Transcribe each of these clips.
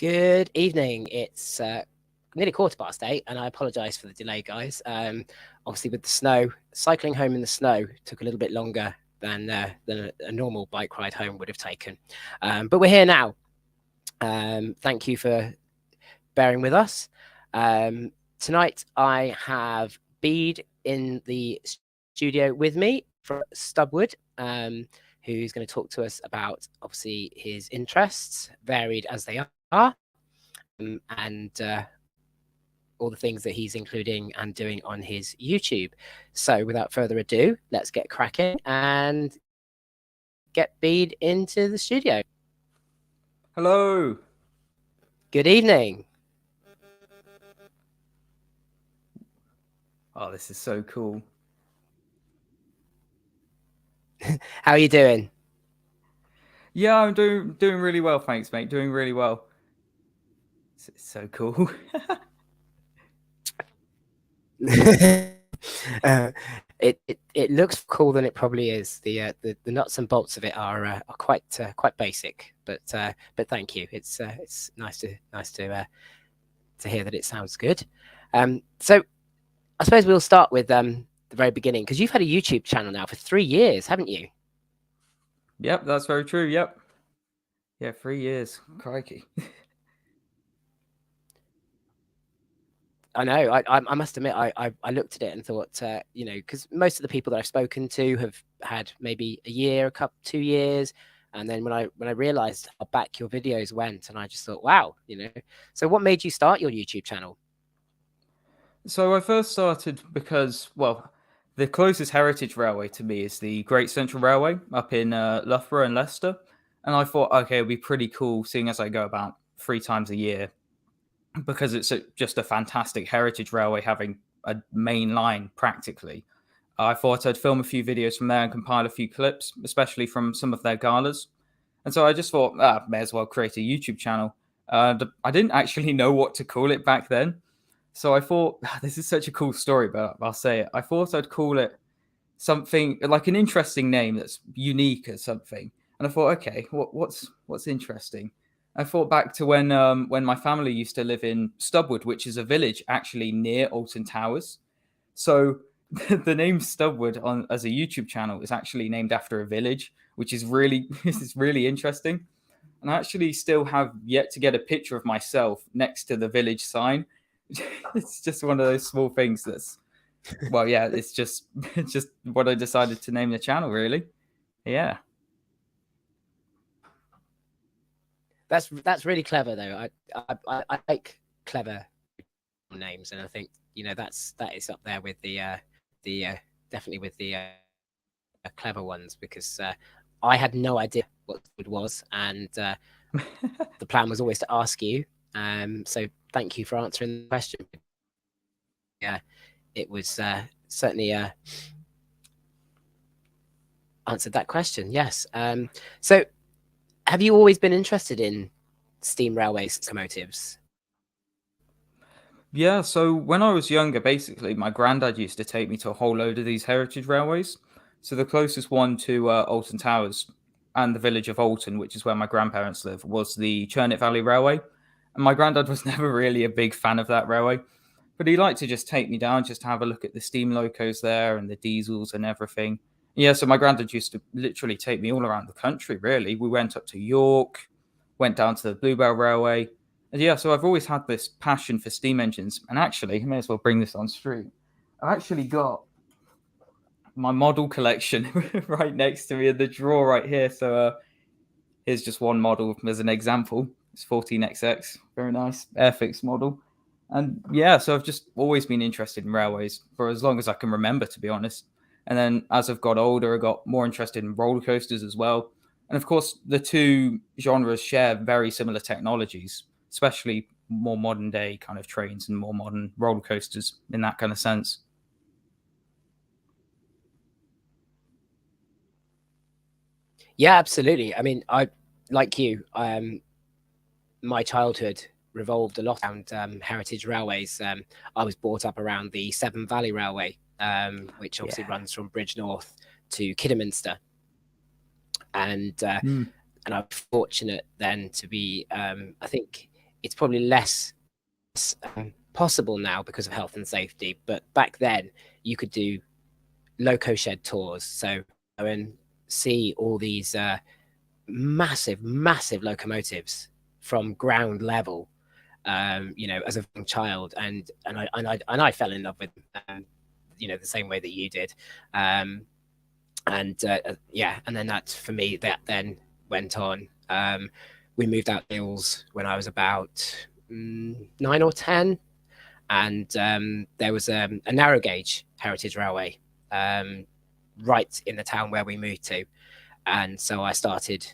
Good evening. It's nearly 8:15, and I apologise for the delay, guys. Obviously, with the snow, cycling home in the snow took a little bit longer than a normal bike ride home would have taken. But we're here now. Thank you for bearing with us. Tonight, I have Bede in the studio with me from Stubwood. Who's going to talk to us about, obviously, his interests, varied as they are, and all the things that he's including and doing on his YouTube. So without further ado, let's get cracking and get Bede into the studio. Hello. Good evening. Oh, this is so cool. How are you doing? Yeah, I'm doing really well, thanks, mate. Doing really well. It's so cool. It looks cooler than it probably is. The nuts and bolts of it are quite basic, but thank you. It's nice to hear that it sounds good. So I suppose we'll start with the very beginning, because you've had a YouTube channel now for 3 years, haven't you? Yep, that's very true. Yep. Yeah, 3 years. Crikey. I know. I must admit, I looked at it and thought, because most of the people that I've spoken to have had maybe a year, 2 years, and then when I realised how back your videos went, and I just thought, wow, So what made you start your YouTube channel? So I first started because, well, the closest heritage railway to me is the Great Central Railway up in Loughborough and Leicester. And I thought, okay, it'd be pretty cool seeing as I go about 3 times a year, because it's just a fantastic heritage railway having a main line practically. I thought I'd film a few videos from there and compile a few clips, especially from some of their galas. And so I just thought, may as well create a YouTube channel. I didn't actually know what to call it back then. So I thought, this is such a cool story, but I'll say it. I thought I'd call it something like an interesting name that's unique or something. And I thought, okay, what's interesting? I thought back to when my family used to live in Stubwood, which is a village actually near Alton Towers. So the name Stubwood on as a YouTube channel is actually named after a village, which is really this is really interesting. And I actually still have yet to get a picture of myself next to the village sign. It's just one of those small things that's, well, yeah, it's just what I decided to name the channel, really. Yeah. That's really clever, though. I like clever names, and I think that is up there with the definitely with the clever ones, because I had no idea what it was, and the plan was always to ask you. So thank you for answering the question. Yeah, it was certainly answered that question. Yes. So have you always been interested in steam railways, locomotives? Yeah, so when I was younger, basically, my granddad used to take me to a whole load of these heritage railways. So the closest one to Alton Towers and the village of Alton, which is where my grandparents live, was the Churnet Valley Railway. And my granddad was never really a big fan of that railway, but he liked to just take me down just to have a look at the steam locos there and the diesels and everything. Yeah, so my granddad used to literally take me all around the country, really. We went up to York, went down to the Bluebell Railway. And yeah, so I've always had this passion for steam engines. And actually, I may as well bring this on stream. I've actually got my model collection right next to me in the drawer right here. So here's just one model as an example. It's 14XX, very nice Airfix model. And yeah, so I've just always been interested in railways for as long as I can remember, to be honest. And then as I've got older, I got more interested in roller coasters as well. And of course, the two genres share very similar technologies, especially more modern day kind of trains and more modern roller coasters in that kind of sense. Yeah, absolutely. I mean, I like you. My childhood revolved a lot around heritage railways. I was brought up around the Severn Valley Railway, which obviously Yeah. runs from Bridgnorth to Kidderminster, and Mm. I'm fortunate then to be. I think it's probably less possible now because of health and safety. But back then, you could do loco shed tours, so go and see all these massive locomotives from ground level. As a young child, and I fell in love with them, the same way that you did. And then that for me, that then went on. We moved out to Wales when I was about 9 or 10, and there was a narrow gauge heritage railway right in the town where we moved to, and so I started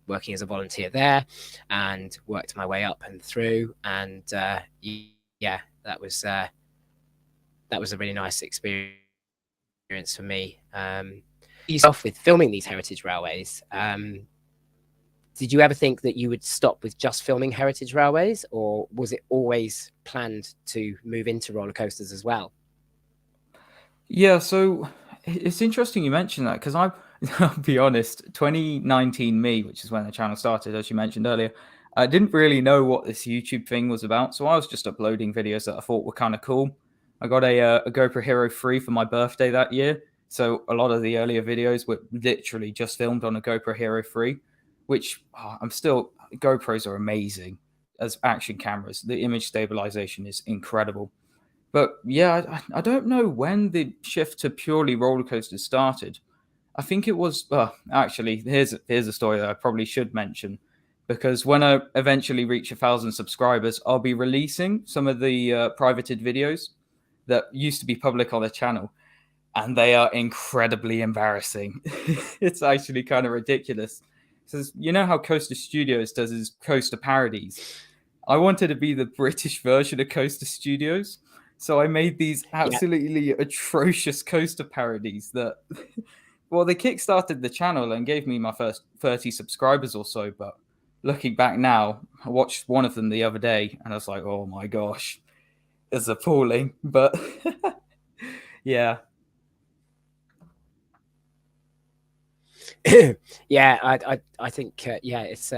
working as a volunteer there, and worked my way up and through, and yeah, that was a really nice experience for me. Yourself with filming these heritage railways, did you ever think that you would stop with just filming heritage railways, or was it always planned to move into roller coasters as well? Yeah, so it's interesting you mentioned that because I'll be honest, 2019 me, which is when the channel started, as you mentioned earlier, I didn't really know what this YouTube thing was about. So I was just uploading videos that I thought were kind of cool. I got a GoPro Hero 3 for my birthday that year. So a lot of the earlier videos were literally just filmed on a GoPro Hero 3, which GoPros are amazing as action cameras. The image stabilization is incredible. But yeah, I don't know when the shift to purely roller coasters started. I think it was. Actually, here's a story that I probably should mention, because when I eventually reach 1,000 subscribers, I'll be releasing some of the privated videos that used to be public on the channel, and they are incredibly embarrassing. It's actually kind of ridiculous. Because you know how Coaster Studios does his coaster parodies. I wanted to be the British version of Coaster Studios. So I made these Yeah. absolutely atrocious coaster parodies that, well, they kickstarted the channel and gave me my first 30 subscribers or so. But looking back now, I watched one of them the other day and I was like, oh my gosh, it's appalling. But yeah. Yeah, I think yeah, it's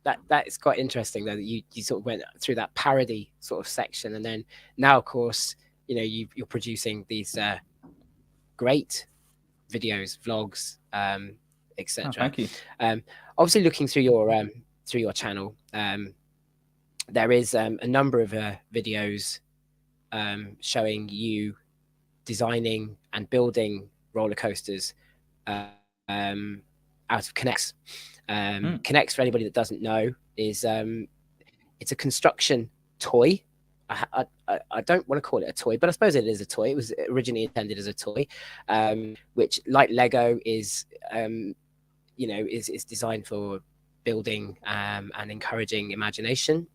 that is quite interesting though, that you sort of went through that parody sort of section, and then now of course you're producing these great videos, vlogs, Oh, etc. thank you. Obviously, looking through your channel, there is a number of videos showing you designing and building roller coasters out of Connects. Connects, for anybody that doesn't know, is it's a construction toy. I don't want to call it a toy, but I suppose it is a toy. It was originally intended as a toy, which, like Lego, is is designed for building and encouraging imagination.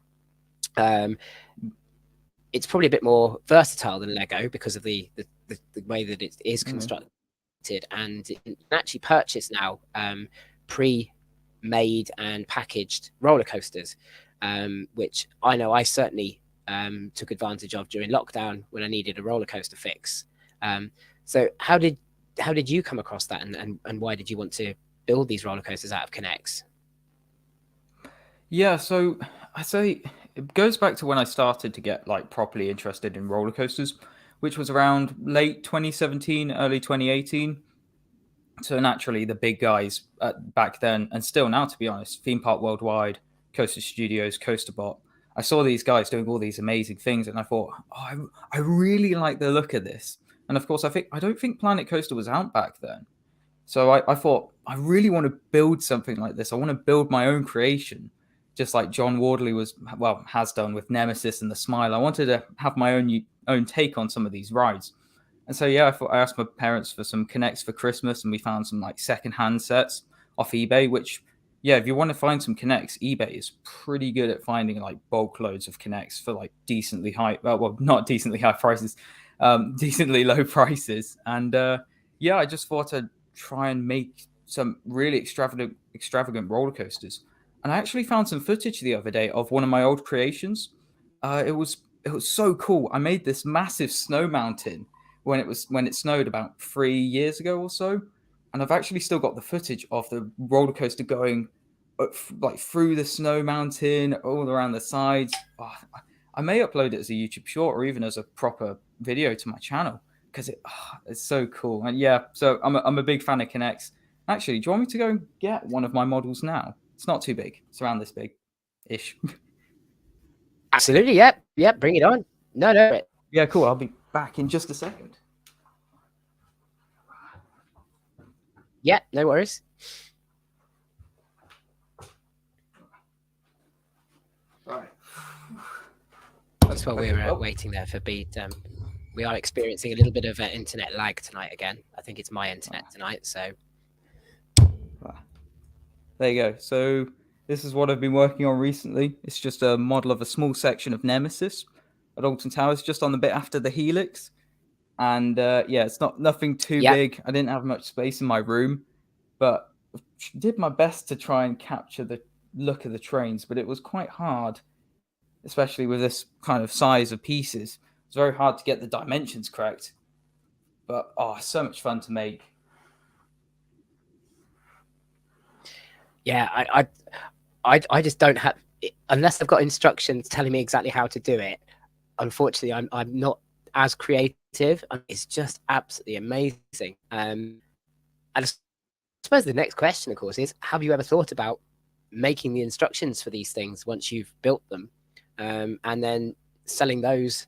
It's probably a bit more versatile than Lego because of the way that it is constructed, and you can actually purchase now pre-made and packaged roller coasters, which I know I certainly took advantage of during lockdown when I needed a roller coaster fix. So how did you come across that, and why did you want to build these roller coasters out of Connects? Yeah, so I say it goes back to when I started to get like properly interested in roller coasters, which was around late 2017, early 2018. So naturally, the big guys back then, and still now, to be honest, Theme Park Worldwide, Coaster Studios, Coaster Bot. I saw these guys doing all these amazing things, and I thought, oh, I really like the look of this. And of course, I don't think Planet Coaster was out back then. So I thought, I really want to build something like this. I want to build my own creation, just like John Wardley has done with Nemesis and the Smile. I wanted to have my own take on some of these rides. And so yeah, I asked my parents for some Connects for Christmas, and we found some like secondhand sets off eBay. Which, yeah, if you want to find some Connects, eBay is pretty good at finding like bulk loads of Connects for like decently high, well, not decently high prices, decently low prices. And yeah, I just thought I'd try and make some really extravagant roller coasters. And I actually found some footage the other day of one of my old creations. It was so cool. I made this massive snow mountain when it snowed about 3 years ago or so, and I've actually still got the footage of the roller coaster going like through the snow mountain, all around the sides. Oh, I may upload it as a YouTube short or even as a proper video to my channel because it's so cool. And yeah, so I'm a big fan of Kinects. Actually, do you want me to go and get one of my models now? It's not too big. It's around this big-ish. Absolutely, yep, yep. Bring it on. No. Yeah, cool. I'll be back in just a second. Yeah, no worries. Right. That's while we were waiting there for Beat. We are experiencing a little bit of internet lag tonight again. I think it's my internet tonight, so. There you go. So this is what I've been working on recently. It's just a model of a small section of Nemesis at Alton Towers, just on the bit after the Helix. And yeah, it's nothing too big. I didn't have much space in my room, but I did my best to try and capture the look of the trains, but it was quite hard, especially with this kind of size of pieces. It's very hard to get the dimensions correct, but so much fun to make. Yeah, I just don't have, unless I've got instructions telling me exactly how to do it. Unfortunately, I'm not as creative. It's just absolutely amazing. And I suppose the next question, of course, is: have you ever thought about making the instructions for these things once you've built them, and then selling those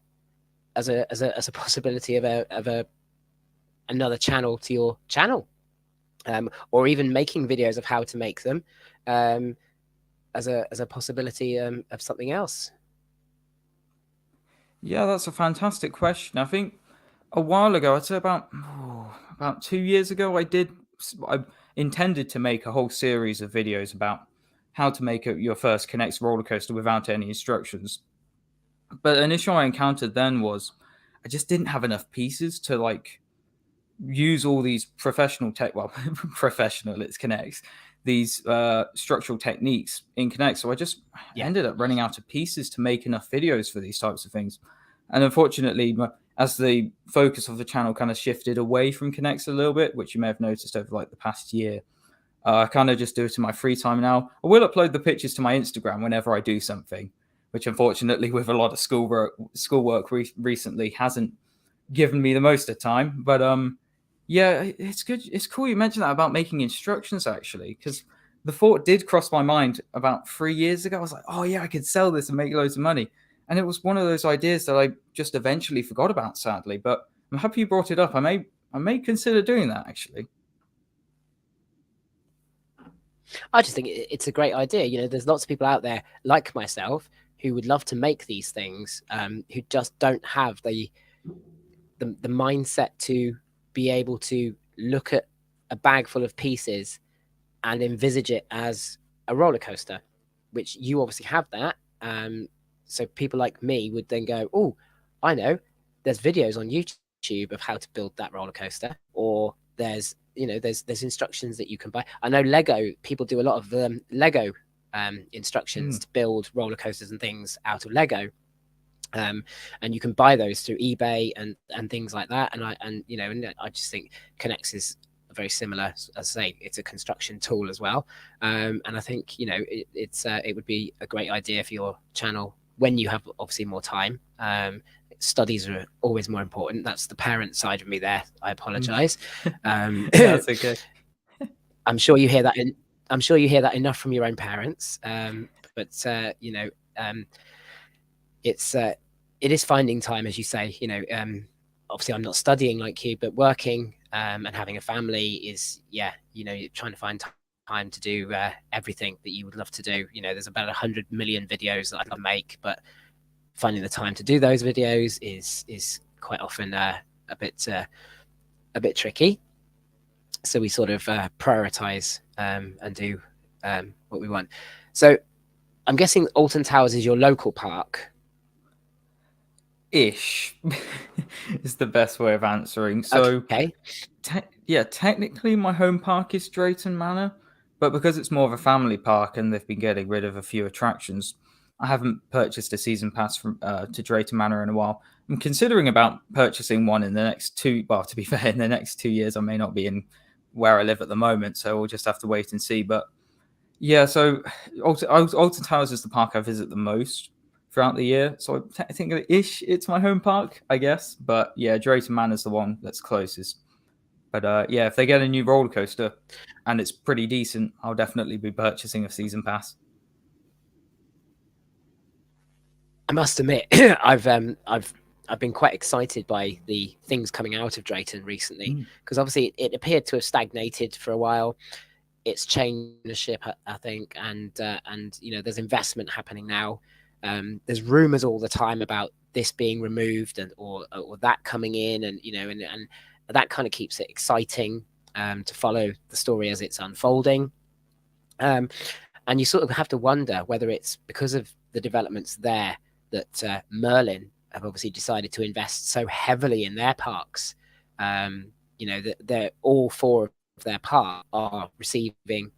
as a possibility of another channel to your channel? Or even making videos of how to make them as a possibility of something else? Yeah, that's a fantastic question. I think a while ago, I'd say about 2 years ago, I intended to make a whole series of videos about how to make your first Kinect roller coaster without any instructions. But an issue I encountered then was I just didn't have enough pieces to use all these professional it's Kinects, these structural techniques in Kinect. So I just ended up running out of pieces to make enough videos for these types of things. And unfortunately, as the focus of the channel kind of shifted away from Kinects a little bit, which you may have noticed over the past year, I kind of just do it in my free time now. I will upload the pictures to my Instagram whenever I do something, which unfortunately with a lot of schoolwork recently hasn't given me the most of time. But yeah, it's good. It's cool you mentioned that about making instructions, actually, because the thought did cross my mind about 3 years ago. I was like, oh yeah, I could sell this and make loads of money. And it was one of those ideas that I just eventually forgot about, sadly. But I'm happy you brought it up. I may consider doing that, actually. I just think it's a great idea. You know, there's lots of people out there like myself who would love to make these things, who just don't have the mindset to be able to look at a bag full of pieces and envisage it as a roller coaster, which you obviously have that. So people like me would then go, oh, I know, there's videos on YouTube of how to build that roller coaster, or there's instructions that you can buy. I know Lego, people do a lot of Lego instructions to build roller coasters and things out of Lego. And you can buy those through eBay and things like that. And I just think Kinects is very similar. As I say, it's a construction tool as well. And I think it would be a great idea for your channel when you have obviously more time. Studies are always more important. That's the parent side of me there. I apologize. That's okay. I'm sure you hear that. I'm sure you hear that enough from your own parents. It is finding time, as you say. Obviously I'm not studying like you, but working and having a family is, you're trying to find time to do everything that you would love to do. There's about 100 million videos that I'd love to make, but finding the time to do those videos is quite often a bit tricky. So we sort of prioritize and do what we want. So I'm guessing Alton Towers is your local park. Ish is the best way of answering. So, okay. Technically my home park is Drayton Manor, but because it's more of a family park and they've been getting rid of a few attractions, I haven't purchased a season pass to Drayton Manor in a while. I'm considering about purchasing one in the next 2. Well, to be fair, in the next 2 years, I may not be in where I live at the moment, so we'll just have to wait and see. But Yeah, so Alton Towers is the park I visit the most throughout the year. So technically-ish, it's my home park, I guess. But yeah, Drayton Manor is the one that's closest. But yeah, if they get a new roller coaster and it's pretty decent, I'll definitely be purchasing a season pass. I must admit, I've been quite excited by the things coming out of Drayton recently, Mm. because obviously it appeared to have stagnated for a while. It's changed ownership, I think, and there's investment happening now. There's rumors all the time about this being removed or that coming in, and that kind of keeps it exciting to follow the story as it's unfolding. Um, and you sort of have to wonder whether it's because of the developments there that Merlin have obviously decided to invest so heavily in their parks. That they're all four of their parks are receiving,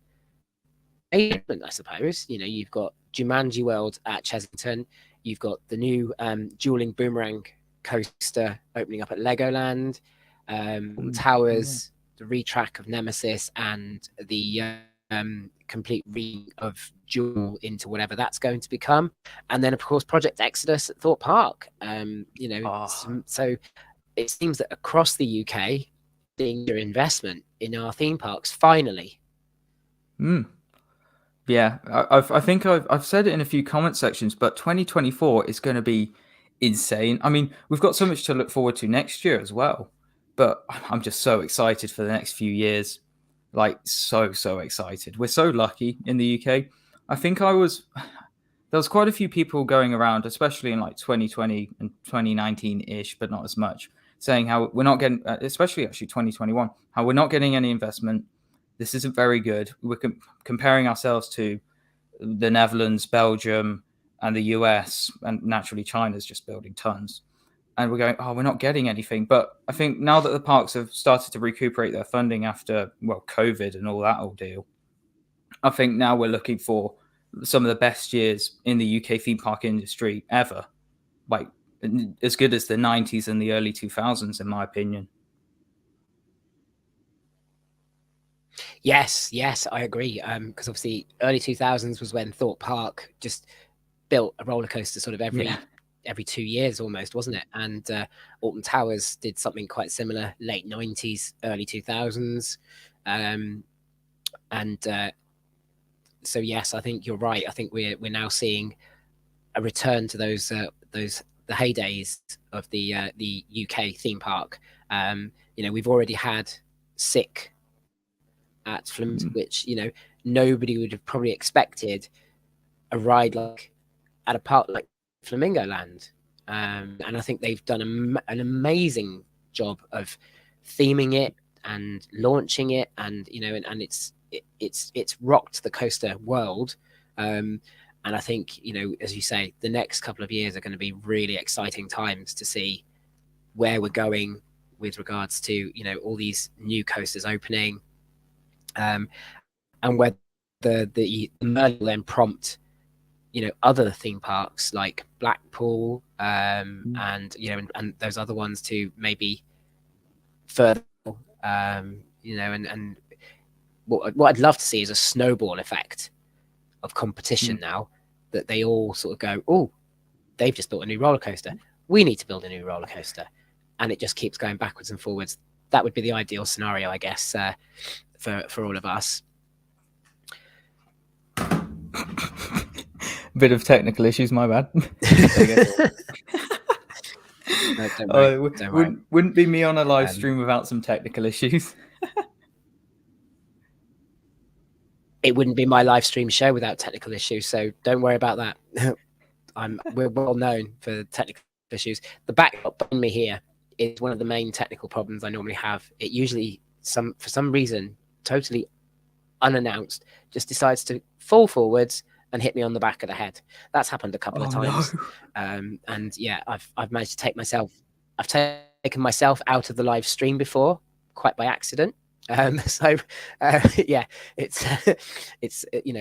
I suppose. You've got Jumanji World at Chesington, you've got the new dueling boomerang coaster opening up at Legoland, Yeah. Towers, the retrack of Nemesis, and the complete of Jewel into whatever that's going to become, and then of course Project Exodus at Thorpe Park. Oh. So it seems that across the UK, seeing your investment in our theme parks finally. Mm. Yeah, I think I've said it in a few comment sections, but 2024 is going to be insane. I mean, we've got so much to look forward to next year as well, but I'm just so excited for the next few years. Like, so excited. We're so lucky in the UK. I think there was quite a few people going around, especially in like 2020 and 2019-ish, but not as much, saying how we're not getting, especially actually 2021, how we're not getting any investment. This isn't very good. We're comparing ourselves to the Netherlands, Belgium, and the US, and naturally China's just building tons. And we're going, oh, we're not getting anything. But I think now that the parks have started to recuperate their funding after, well, COVID and all that ordeal, I think now we're looking for some of the best years in the UK theme park industry ever. Like, as good as the 90s and the early 2000s, in my opinion. Yes, I agree. Because obviously, early 2000s was when Thorpe Park just built a roller coaster sort of Yeah. every 2 years almost, wasn't it? And Alton Towers did something quite similar, late 90s, early 2000s. And so yes, I think you're right. I think we're now seeing a return to those the heydays of the UK theme park. We've already had Sick at Flamingo, Mm. which nobody would have probably expected a ride like at a park like Flamingo Land. And I think they've done an amazing job of theming it and launching it, and and it's rocked the coaster world. And I think, as you say, the next couple of years are going to be really exciting times to see where we're going with regards to all these new coasters opening, and whether the Merlin will then prompt other theme parks like Blackpool, and those other ones to maybe further, and what I'd love to see is a snowball effect of competition Mm. now, that they all sort of go, oh, they've just built a new roller coaster, we need to build a new roller coaster, and it just keeps going backwards and forwards. That would be the ideal scenario, I guess, for all of us. Bit of technical issues, my bad. No, don't worry. Don't worry. Wouldn't be me on a live stream without some technical issues. It wouldn't be my live stream show without technical issues, so don't worry about that. We're well known for technical issues. The backdrop behind me here is one of the main technical problems I normally have. It usually, for some reason, totally unannounced, just decides to fall forwards and hit me on the back of the head. That's happened a couple of times. No. And yeah, I've managed to I've taken myself out of the live stream before, quite by accident. So yeah, it's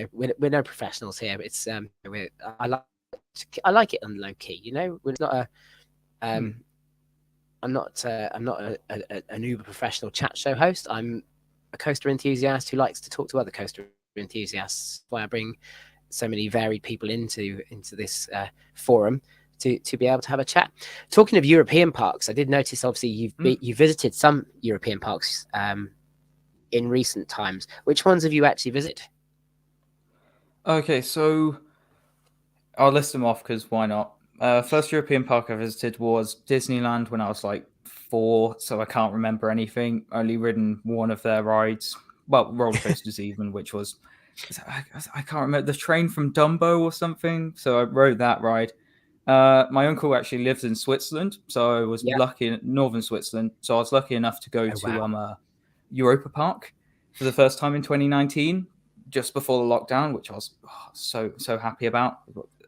we're no professionals here. It's I like it on low key. It's not a I'm not an uber professional chat show host. I'm a coaster enthusiast who likes to talk to other coaster enthusiasts. Why I bring so many varied people into this forum to be able to have a chat. Talking of European parks, I did notice obviously you visited some European parks in recent times. Which ones have you actually visited? Okay, so I'll list them off because why not? First European park I visited was Disneyland when I was like 4, so I can't remember anything. Only ridden one of their rides, well, roller coasters even, which was I can't remember, the train from Dumbo or something. So I rode that ride. My uncle actually lives in Switzerland, so I was Yeah. lucky in northern Switzerland. So I was lucky enough to go Oh to wow. Europa Park for the first time in 2019, just before the lockdown, which I was so happy about.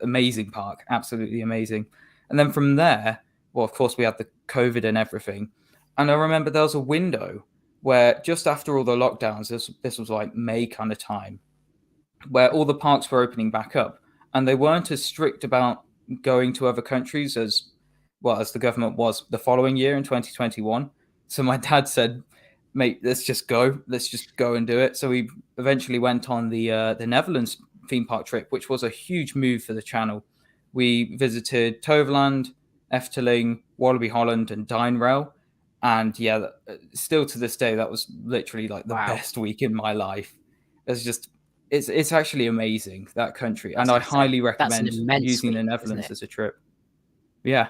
Amazing park, absolutely amazing. And then from there, well, of course, we had the COVID and everything. And I remember there was a window where just after all the lockdowns, this was like May kind of time, where all the parks were opening back up, and they weren't as strict about going to other countries as well as the government was the following year in 2021. So my dad said, "Mate, let's just go and do it." So we eventually went on the Netherlands theme park trip, which was a huge move for the channel. We visited Toverland, Efteling, Wallaby Holland, and Dine and yeah, still to this day, that was literally like the Wow. best week in my life. It's just it's actually amazing, that country, I was and I going to say highly that's an recommend immense using week, the isn't Netherlands it? as a trip. Yeah,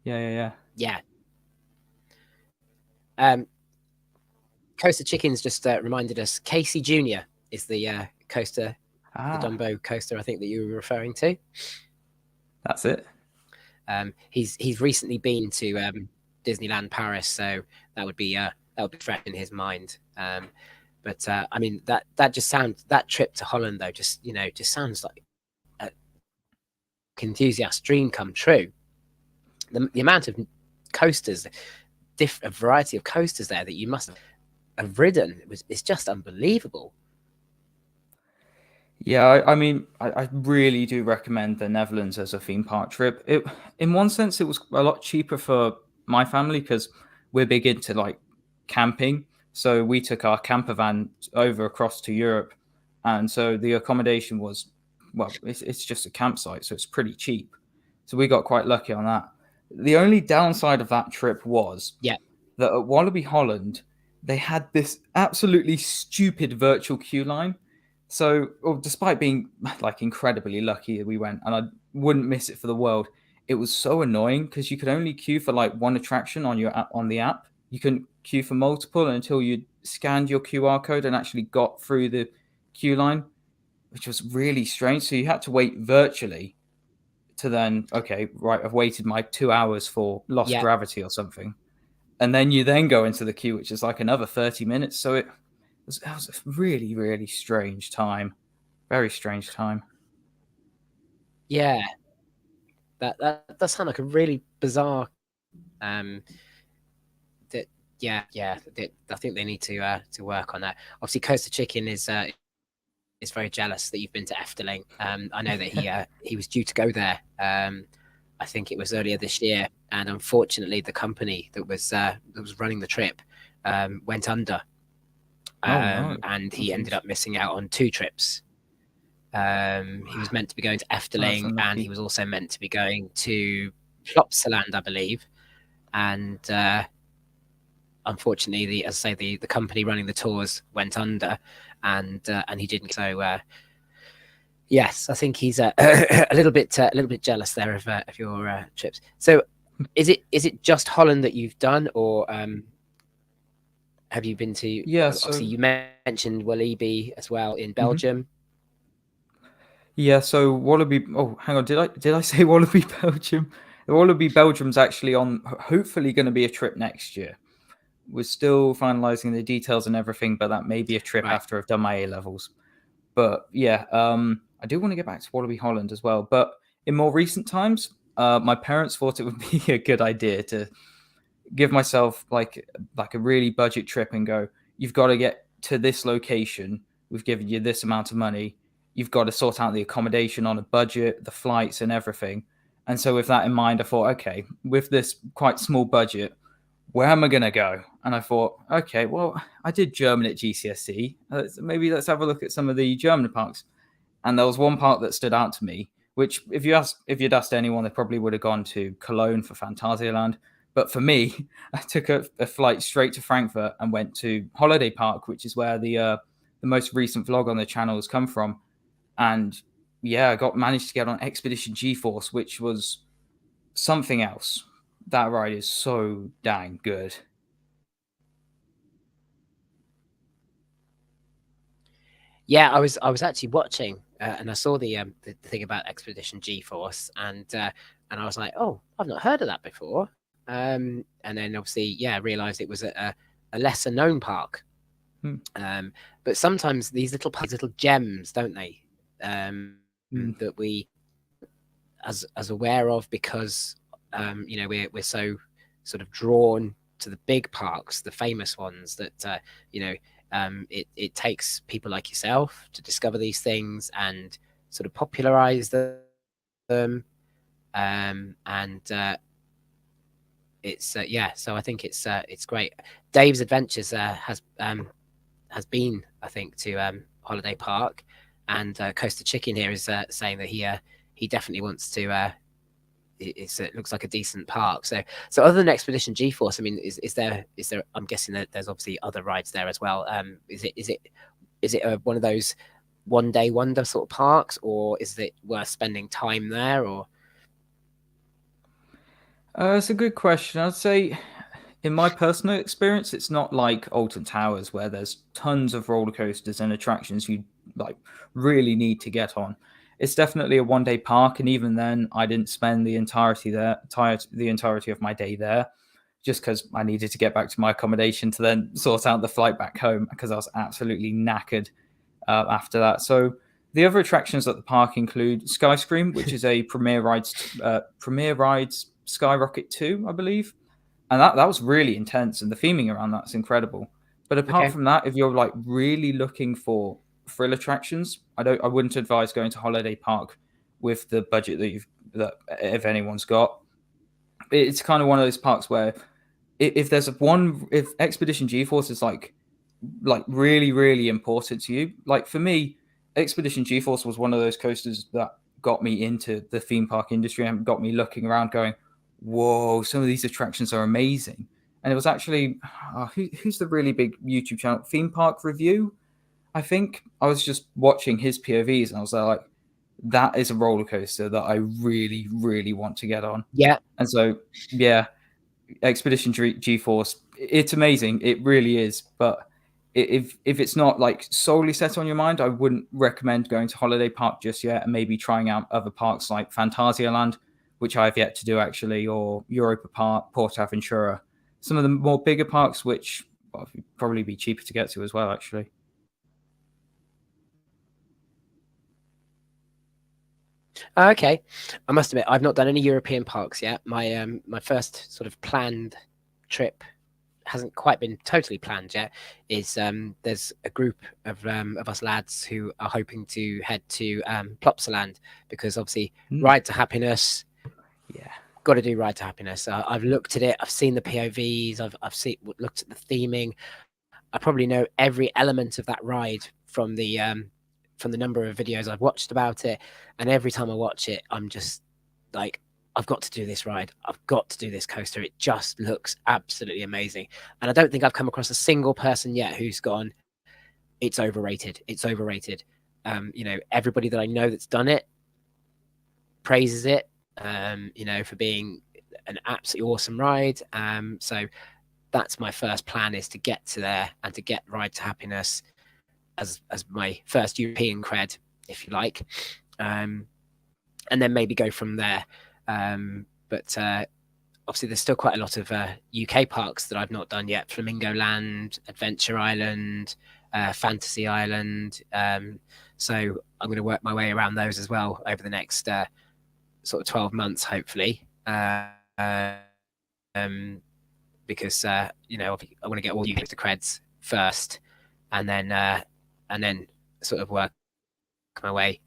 yeah. Yeah. Um, Coaster Chickens just reminded us. Casey Junior is the coaster, the Ah, Dumbo coaster. I think that you were referring to. that's it. He's recently been to Disneyland Paris, so that would be fresh in his mind. But I mean that just sounds, that trip to Holland though, just sounds like a enthusiast dream come true. The amount of coasters, a variety of coasters there that you must have ridden it's just unbelievable. Yeah, I mean, I really do recommend the Netherlands as a theme park trip. In one sense, it was a lot cheaper for my family because we're big into like camping. So we took our camper van over across to Europe, and so the accommodation was, well, it's just a campsite, so it's pretty cheap. So we got quite lucky on that. The only downside of that trip was Yeah, that at Wallaby Holland, they had this absolutely stupid virtual queue line. So, well, despite being like incredibly lucky that we went, and I wouldn't miss it for the world, it was so annoying because you could only queue for like one attraction on your app, on the app. You couldn't queue for multiple until you scanned your QR code and actually got through the queue line, which was really strange. So you had to wait virtually to then, okay, right, I've waited my 2 hours for lost yeah, gravity or something, and then you then go into the queue, which is like another 30 minutes. So that was a really strange time, very strange time. yeah. That does sound like a really bizarre. Um, that yeah. I think they need to work on that. Obviously, Coaster Chicken is very jealous that you've been to Efteling. I know that he was due to go there. I think it was earlier this year, and unfortunately, the company that was running the trip went under, Oh no. and Oh he ended jeez. up missing out on 2 trips. He was meant to be going to That's Efteling, and he unlucky. was also meant to be going to Plopsaland, I believe. And unfortunately, as I say, the company running the tours went under, and he didn't. So yes, I think he's a little bit jealous there of your trips. So is it just Holland that you've done, or have you been to? Yeah, Obviously, so you mentioned Walibi as well in mhm. Belgium. Yeah, so Wallaby, oh, hang on, did I say Wallaby Belgium? The Wallaby Belgium's actually on, hopefully going to be a trip next year. We're still finalizing the details and everything, but that may be a trip Right. after I've done my A levels. But yeah, I do want to get back to Wallaby Holland as well. But in more recent times, my parents thought it would be a good idea to give myself like a really budget trip and go, you've got to get to this location. We've given you this amount of money. You've got to sort out the accommodation on a budget, the flights and everything. And so with that in mind, I thought, okay, with this quite small budget, where am I going to go? And I thought, okay, well, I did German at GCSE. Maybe let's have a look at some of the German parks. And there was one park that stood out to me, which if you'd asked anyone, they probably would have gone to Cologne for Phantasialand. But for me, I took a flight straight to Frankfurt and went to Holiday Park, which is where the most recent vlog on the channel has come from. And yeah, I managed to get on Expedition G-Force, which was something else. That ride is so dang good. Yeah, I was actually watching, and I saw the thing about Expedition G-Force, and I was like, oh, I've not heard of that before. And then obviously, yeah, realised it was a lesser known park. Hmm. But sometimes these little gems, don't they? That we as aware of because we're so sort of drawn to the big parks, the famous ones that it takes people like yourself to discover these things and sort of popularize them. And it's so I think it's great. Dave's Adventures has been, I think, to Holiday Park, and Coaster Chicken here is saying that he definitely wants to. It looks like a decent park. So other than Expedition G-Force, I mean, is there? I'm guessing that there's obviously other rides there as well. Is it one of those one day wonder sort of parks, or is it worth spending time there? Or It's a good question. I'd say, in my personal experience, it's not like Alton Towers where there's tons of roller coasters and attractions you like really need to get on. It's definitely a one day park, and even then, I didn't spend the entirety of my day there, just because I needed to get back to my accommodation to then sort out the flight back home because I was absolutely knackered after that. So the other attractions at the park include Skyscream, which is a Premier Rides Skyrocket 2, I believe. And that was really intense, and the theming around that's incredible. But apart from that, if you're like really looking for thrill attractions, I wouldn't advise going to Holiday Park with the budget that if anyone's got. It's kind of one of those parks where if Expedition G-Force is like really really important to you, like for me, Expedition G-Force was one of those coasters that got me into the theme park industry and got me looking around going, whoa, some of these attractions are amazing. And it was actually who's the really big YouTube channel, Theme Park Review, I think. I was just watching his POVs and I was like, that is a roller coaster that I really really want to get on. yeah, And so yeah, Expedition G-Force, it's amazing, it really is. But if it's not like solely set on your mind, I wouldn't recommend going to Holiday Park just yet, and maybe trying out other parks like Phantasialand, which I have yet to do actually, or Europa Park, Portaventura, some of the more bigger parks, which would probably be cheaper to get to as well, actually. okay. I must admit, I've not done any European parks yet. My first sort of planned trip hasn't quite been totally planned yet. Is there's a group of us lads who are hoping to head to Plopsaland because obviously Ride to Happiness. Yeah. Got to do Ride to Happiness. I've looked at it. I've seen the POVs. I've looked at the theming. I probably know every element of that ride from the number of videos I've watched about it. And every time I watch it, I'm just like, I've got to do this ride. I've got to do this coaster. It just looks absolutely amazing. And I don't think I've come across a single person yet who's gone, it's overrated. It's overrated. Everybody that I know that's done it praises it, for being an absolutely awesome ride. So that's my first plan, is to get to there and to get Ride to Happiness as my first European cred, if you like. And then maybe go from there. But obviously there's still quite a lot of UK parks that I've not done yet. Flamingo Land, Adventure Island, Fantasy Island. So I'm going to work my way around those as well over the next sort of 12 months, hopefully. Because I want to get all the creds first, and then sort of work my way,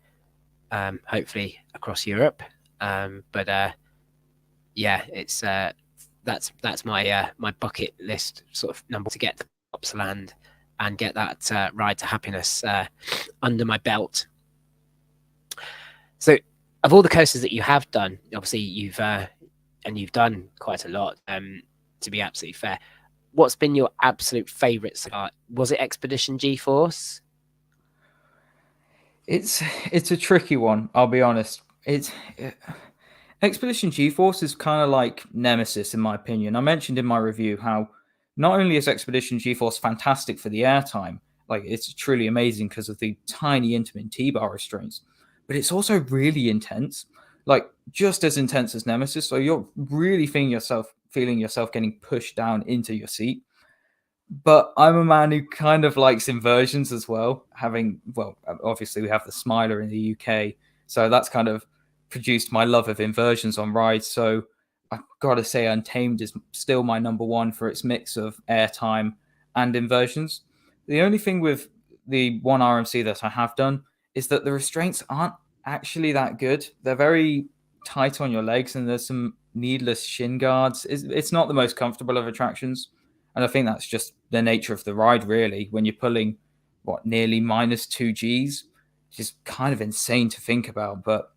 hopefully across Europe. But yeah, it's that's my bucket list sort of number to get to Upsland and get that ride to happiness under my belt. So, of all the coasters that you have done, obviously you've done quite a lot. To be absolutely fair, what's been your absolute favourite so far? Was it Expedition G-Force? It's a tricky one. I'll be honest. Expedition G-Force is kind of like Nemesis, in my opinion. I mentioned in my review how not only is Expedition G-Force fantastic for the airtime, like it's truly amazing because of the tiny intimate T-bar restraints, but it's also really intense, like just as intense as Nemesis. So you're really feeling yourself getting pushed down into your seat. But I'm a man who kind of likes inversions as well. Obviously we have the Smiler in the UK, so that's kind of produced my love of inversions on rides. So I've got to say, Untamed is still my number one for its mix of airtime and inversions. The only thing with the one RMC that I have done is that the restraints aren't actually that good. They're very tight on your legs, and there's some needless shin guards. It's not the most comfortable of attractions. And I think that's just the nature of the ride, really, when you're pulling, nearly minus 2 Gs. It's just kind of insane to think about. But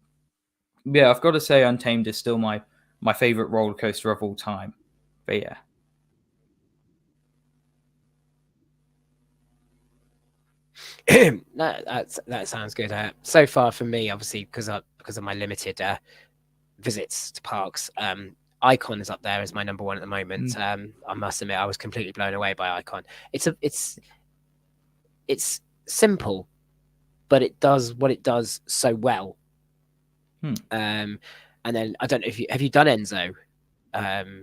yeah, I've got to say Untamed is still my favorite roller coaster of all time. But yeah. That sounds good. So far for me, obviously, because of my limited visits to parks, Icon is up there as my number one at the moment. I must admit, I was completely blown away by Icon. It's simple, but it does what it does so well. And then I don't know if you done Enzo,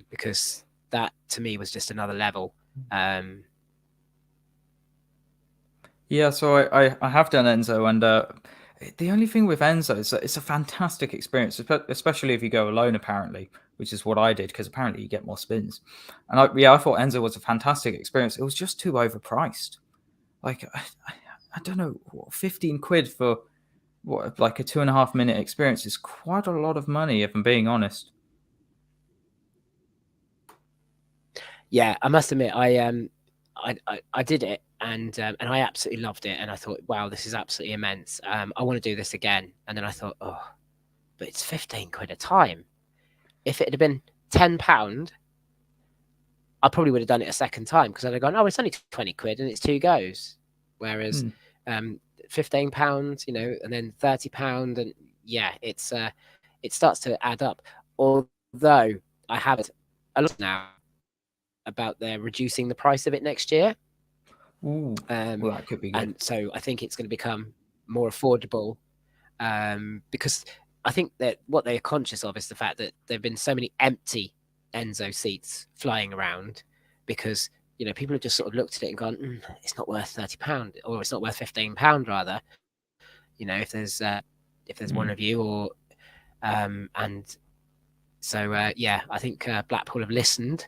because that to me was just another level. Yeah, so I have done Enzo, and the only thing with Enzo is that it's a fantastic experience, especially if you go alone, apparently, which is what I did, because apparently you get more spins. And I thought Enzo was a fantastic experience. It was just too overpriced. Like, I don't know, 15 quid for like a 2.5 minute experience is quite a lot of money, if I'm being honest. Yeah, I must admit, I did it, and I absolutely loved it, and I thought, wow, this is absolutely immense. I want to do this again, and then I thought, oh, but it's 15 quid a time. If it had been £10, I probably would have done it a second time, because I'd have gone, oh, it's only 20 quid and it's 2 goes. Whereas £15, and then £30, and yeah, it starts to add up. Although I have it a lot now about they're reducing the price of it next year. Ooh, well, that could be good. And so I think it's going to become more affordable, because I think that what they're conscious of is the fact that there have been so many empty Enzo seats flying around, because people have just sort of looked at it and gone, it's not worth £30, or it's not worth £15 rather. If there's one of you, or and so yeah, I think Blackpool have listened,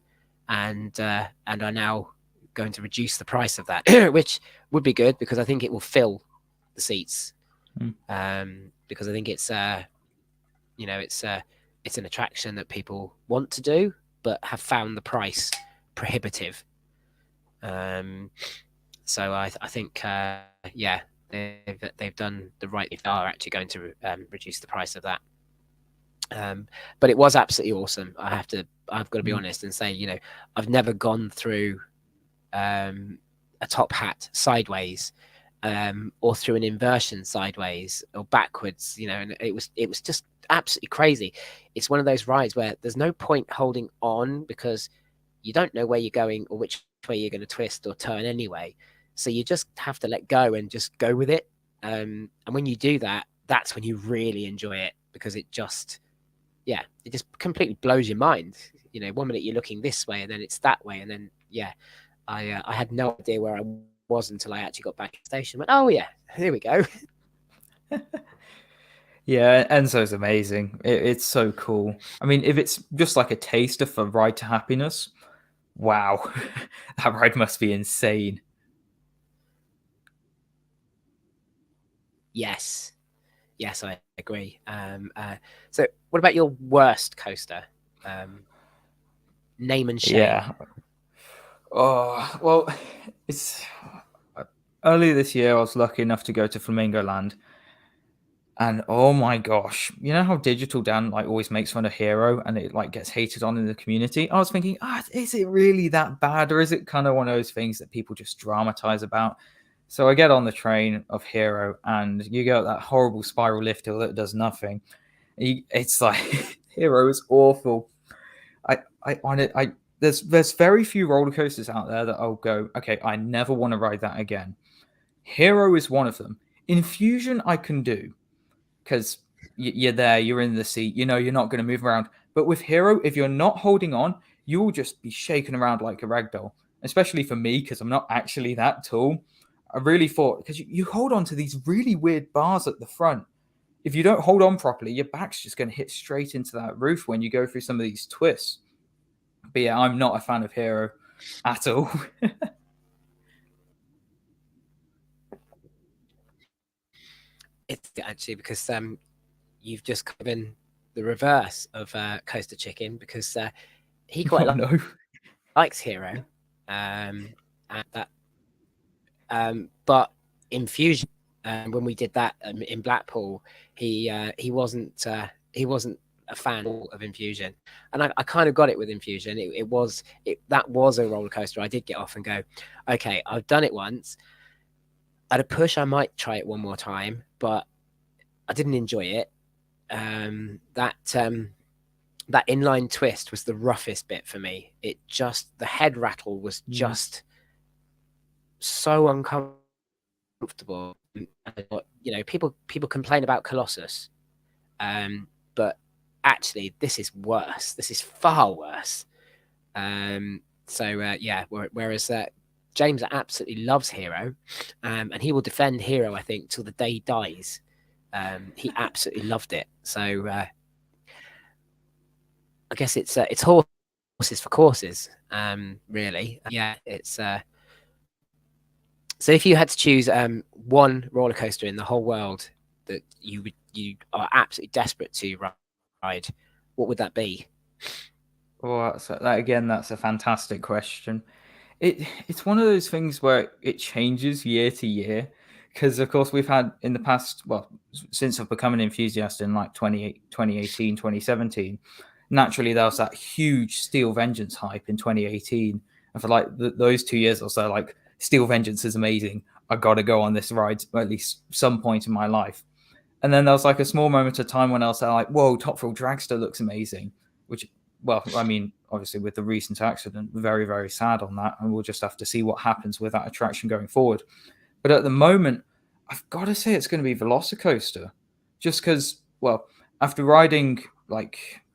and are now going to reduce the price of that, which would be good, because I think it will fill the seats. Because I think it's it's an attraction that people want to do, but have found the price prohibitive. So I think yeah, they've done the right. They are actually going to reduce the price of that. But it was absolutely awesome. I've got to be honest and say, I've never gone through a top hat sideways, or through an inversion sideways or backwards, and it was just absolutely crazy. It's one of those rides where there's no point holding on, because you don't know where you're going or which way you're going to twist or turn anyway. So you just have to let go and just go with it. And when you do that, that's when you really enjoy it, because it just completely blows your mind. 1 minute you're looking this way, and then it's that way, and then I had no idea where I was until I actually got back to the station. Went, oh yeah, here we go. Yeah, Enzo's amazing. It's so cool. I mean, if it's just like a taster for Ride to Happiness, wow, that ride must be insane. Yes, I agree. So what about your worst coaster? Name and shame. Yeah. Oh, well, it's earlier this year I was lucky enough to go to Flamingo Land. And oh my gosh, you know how Digital Dan like always makes fun of Hero and it like gets hated on in the community? I was thinking, is it really that bad, or is it kind of one of those things that people just dramatize about? So I get on the train of Hero and you go up that horrible spiral lift hill that does nothing. It's like Hero is awful. I on it. There's very few roller coasters out there that I'll go, okay, I never want to ride that again. Hero is one of them. Infusion I can do because you're there, you're in the seat, you know you're not going to move around. But with Hero, if you're not holding on, you'll just be shaking around like a ragdoll. Especially for me, because I'm not actually that tall. I really thought, because you hold on to these really weird bars at the front. If you don't hold on properly, your back's just going to hit straight into that roof when you go through some of these twists. But yeah, I'm not a fan of Hero at all. It's actually because you've just been the reverse of Coaster Chicken, because he quite Oh no. likes Hero, and that but Infusion, when we did that in Blackpool, he wasn't a fan of Infusion, and I kind of got it with Infusion. That was a roller coaster. I did get off and go, okay, I've done it once. At a push, I might try it one more time, but I didn't enjoy it. That inline twist was the roughest bit for me. The head rattle was just so uncomfortable. You know, people complain about Colossus, but actually, this is worse. This is far worse. Yeah. Whereas James absolutely loves Hero, and he will defend Hero, I think, till the day he dies. He absolutely loved it. So I guess it's horses for courses, really. Yeah, it's. So if you had to choose one roller coaster in the whole world that you are absolutely desperate to ride, what would that be? Well, that's a fantastic question. It's one of those things where it changes year to year because of course we've had in the past, well, since I've become an enthusiast in like 2018, 2017, naturally there was that huge Steel Vengeance hype in 2018, and for like those 2 years or so, like Steel Vengeance is amazing, I gotta go on this ride at least some point in my life. And then there was like a small moment of time when I was like, whoa, Top Thrill Dragster looks amazing, which, well, I mean, obviously with the recent accident, very, very sad on that. And we'll just have to see what happens with that attraction going forward. But at the moment, I've got to say it's going to be Velocicoaster. Just because, well, after riding,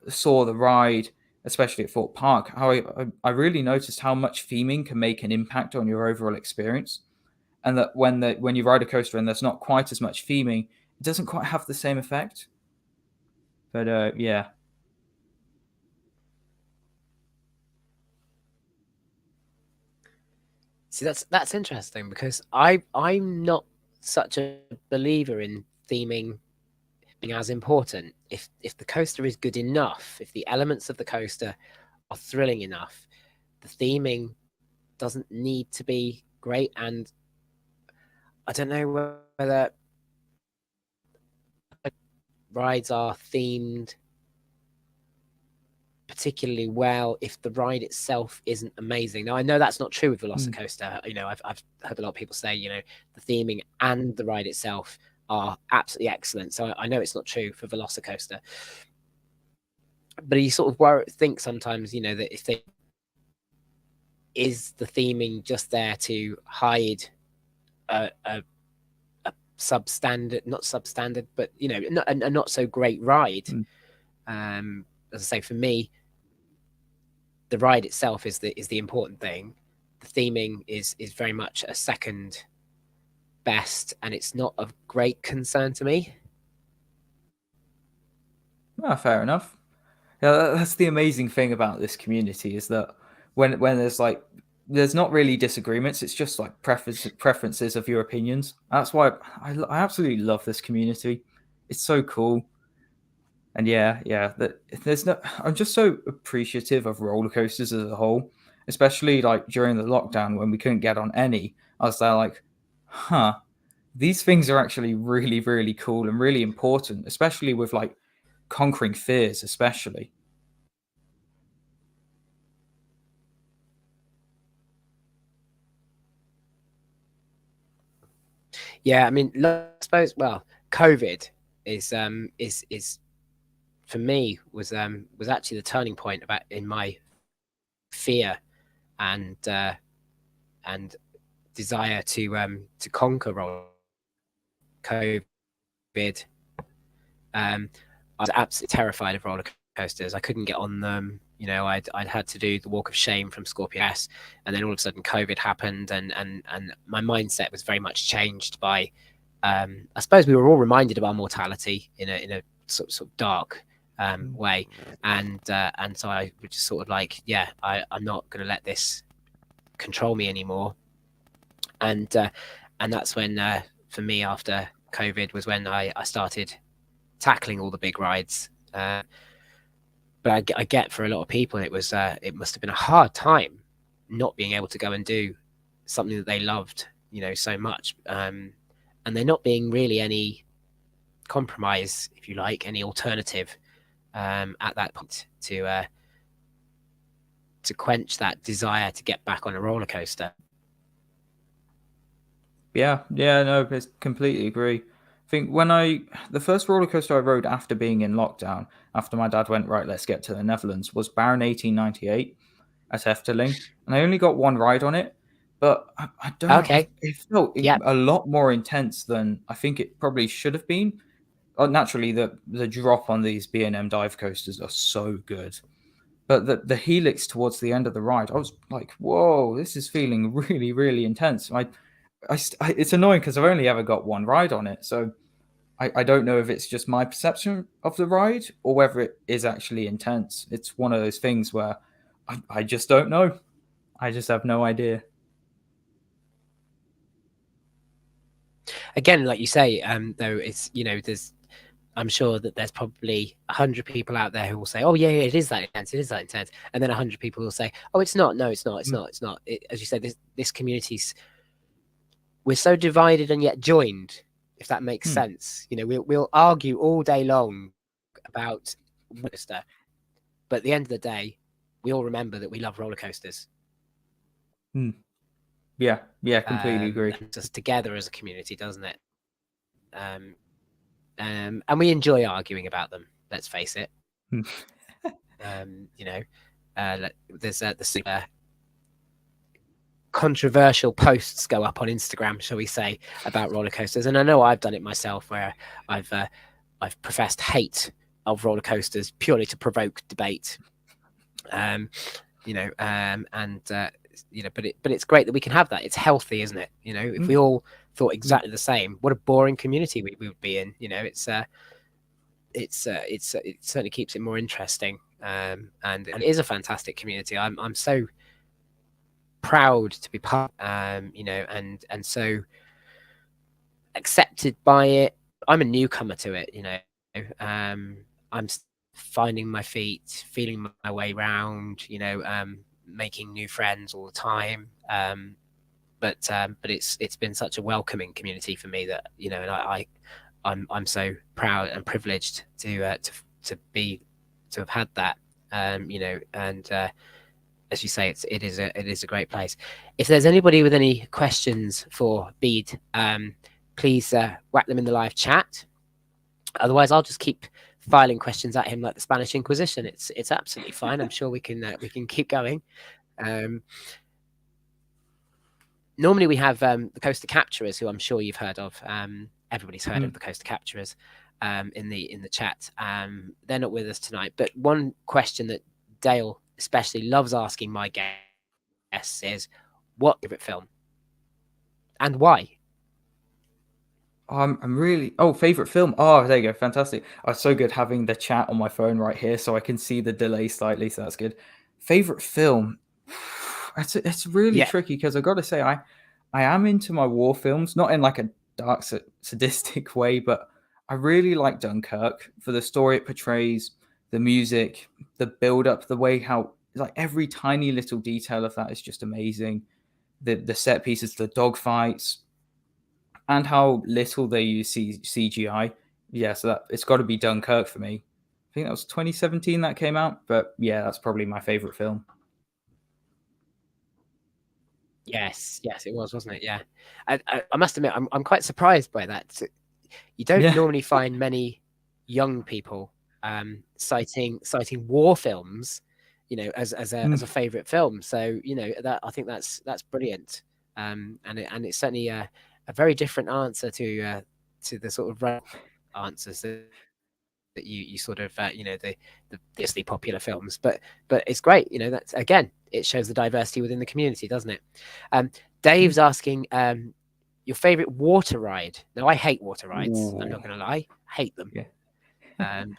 saw the ride, especially at Fort Park, how I really noticed how much theming can make an impact on your overall experience. And that when you ride a coaster and there's not quite as much theming, it doesn't quite have the same effect. But yeah. See, that's interesting, because I'm not such a believer in theming being as important. If the coaster is good enough, if the elements of the coaster are thrilling enough, the theming doesn't need to be great. And I don't know whether rides are themed particularly well if the ride itself isn't amazing. Now, I know that's not true with Velocicoaster. You know, I've heard a lot of people say, you know, the theming and the ride itself are absolutely excellent. So I know it's not true for Velocicoaster. But you sort of think sometimes, you know, that if they is the theming just there to hide a substandard, not substandard, but you know, a not so great ride. As I say, for me, the ride itself is the important thing. The theming is very much a second best, and it's not of great concern to me. Fair enough. Yeah, that's the amazing thing about this community is that when there's not really disagreements, it's just like preferences of your opinions. That's why I absolutely love this community. It's so cool. And yeah, that there's no. I'm just so appreciative of roller coasters as a whole, especially like during the lockdown when we couldn't get on any. I was there like, huh, these things are actually really, really cool and really important, especially with like conquering fears, especially. Yeah, I mean, I suppose. Well, COVID is for me was actually the turning point about in my fear and desire to conquer roller COVID. Um, I was absolutely terrified of roller coasters. I couldn't get on them. You know, I'd had to do the walk of shame from Scorpio S, and then all of a sudden COVID happened, and my mindset was very much changed by. I suppose we were all reminded of our mortality in a sort of dark way, and so I was just sort of like, yeah, I'm not going to let this control me anymore, and that's when for me after COVID was when I started tackling all the big rides. But I get for a lot of people it must have been a hard time not being able to go and do something that they loved, you know, so much, and there not being really any compromise, if you like, any alternative at that point to quench that desire to get back on a roller coaster. Yeah, no, I completely agree. I think the first roller coaster I rode after being in lockdown, after my dad went, right, let's get to the Netherlands, was Baron 1898 at Efteling. And I only got one ride on it, but I don't know, Okay, it felt yeah. a lot more intense than I think it probably should have been. Naturally, the drop on these B&M dive coasters are so good. But the helix towards the end of the ride, I was like, whoa, this is feeling really, really intense. It's annoying because I've only ever got one ride on it, so I don't know if it's just my perception of the ride or whether it is actually intense. It's one of those things where I just don't know. I just have no idea. Again, like you say, though, it's, you know, there's I'm sure that there's probably 100 people out there who will say, "Oh yeah, yeah, it is that intense. It is that intense," and then 100 people will say, "Oh, it's not. No, it's not. It's Mm, not. It's not." As you said, this community's we're so divided and yet joined. If that makes mm, sense, you know, we'll argue all day long about roller coaster, but at the end of the day, we all remember that we love roller coasters. mm. Yeah, completely agree. That brings us together as a community, doesn't it? Um, and we enjoy arguing about them. Let's face it. Mm. You know, there's the super controversial posts go up on Instagram, shall we say, about roller coasters, and I know I've done it myself, where I've uh, I've professed hate of roller coasters purely to provoke debate. Um, you know, and you know, but it's great that we can have that. It's healthy, isn't it? You know, if we Mm, all thought mm. exactly the same, what a boring community we would be in. You know, it certainly keeps it more interesting. And it is a fantastic community. I'm so proud to be part, you know, and so accepted by it. I'm a newcomer to it, you know. I'm finding my feet, feeling my way around, you know, making new friends all the time. But it's been such a welcoming community for me that, you know, and I'm so proud and privileged to be to have had that, you know, and as you say, it is a great place. If there's anybody with any questions for Bede, please whack them in the live chat. Otherwise, I'll just keep filing questions at him like the Spanish Inquisition. It's absolutely fine. I'm sure we can keep going. Um, Normally, we have the coaster capturers, who I'm sure you've heard of. Everybody's heard of Mm. the coaster capturers in the chat. They're not with us tonight, but one question that Dale especially loves asking my guests is, "What favorite film and why?" I'm really favorite film. Oh, there you go, fantastic. Oh, it's so good having the chat on my phone right here, so I can see the delay slightly. So that's good. Favorite film. It's really Yeah, tricky because I got to say I am into my war films, not in like a dark sadistic way, but I really like Dunkirk for the story it portrays, the music, the build up, the way how like every tiny little detail of that is just amazing. The set pieces, the dogfights, and how little they use CGI. Yeah, so that it's got to be Dunkirk for me. I think that was 2017 that came out, but yeah, that's probably my favorite film. Yes, it was, wasn't it? Yeah, I must admit, I'm quite surprised by that. You don't Yeah. normally find many young people citing war films, as a favorite film. So that I think that's brilliant, and it's certainly a very different answer to the sort of answers that you sort of the obviously popular films, but it's great. That's again, it shows the diversity within the community, doesn't it? Dave's asking your favorite water ride. Now, I hate water rides. I'm Ooh. not going to lie, I hate them. Yeah. Um,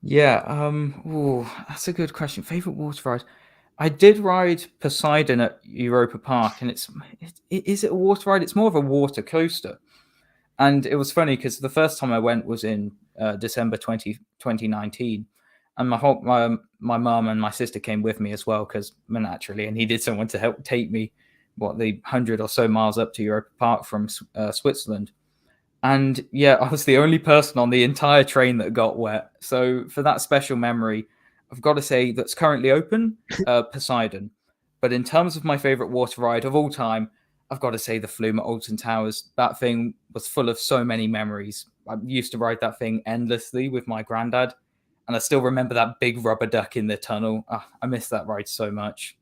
Yeah. Ooh, that's a good question. Favorite water ride? I did ride Poseidon at Europa Park, and is it a water ride? It's more of a water coaster. And it was funny because the first time I went was in December 2019, and my mum and my sister came with me as well because naturally I needed someone to help take me the 100 or so miles up to Europa Park from Switzerland. And yeah, I was the only person on the entire train that got wet. So for that special memory, I've got to say that's currently open, Poseidon. But in terms of my favorite water ride of all time, I've got to say the Flume at Alton Towers. That thing was full of so many memories. I used to ride that thing endlessly with my granddad, and I still remember that big rubber duck in the tunnel. I miss that ride so much.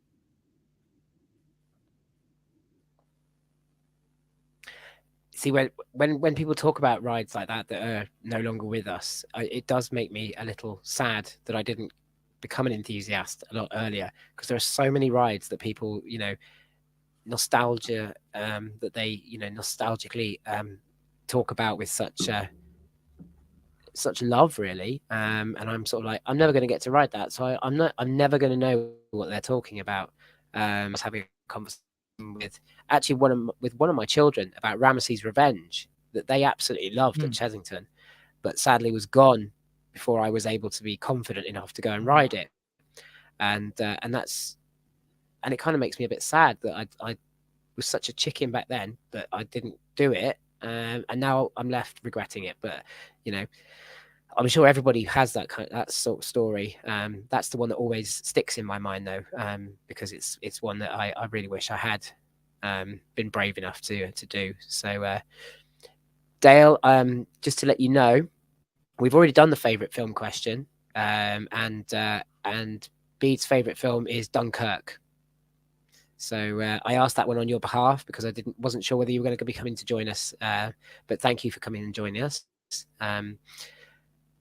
See, when people talk about rides like that are no longer with us, it does make me a little sad that I didn't become an enthusiast a lot earlier, because there are so many rides that people, nostalgia that they nostalgically talk about with such love, really. And I'm sort of like, I'm never going to get to ride that, so I'm never going to know what they're talking about. I was having a conversation with actually with one of my children about Ramesses Revenge, that they absolutely loved at Mm. Chesington, but sadly was gone before I was able to be confident enough to go and ride it. And it kind of makes me a bit sad that I was such a chicken back then that I didn't do it, and now I'm left regretting it. But you know, I'm sure everybody has that sort of story. That's the one that always sticks in my mind, though, because it's one that I really wish I had been brave enough to do. So, Dale, just to let you know, we've already done the favourite film question, and Bede's favourite film is Dunkirk. So I asked that one on your behalf because I wasn't sure whether you were going to be coming to join us. But thank you for coming and joining us.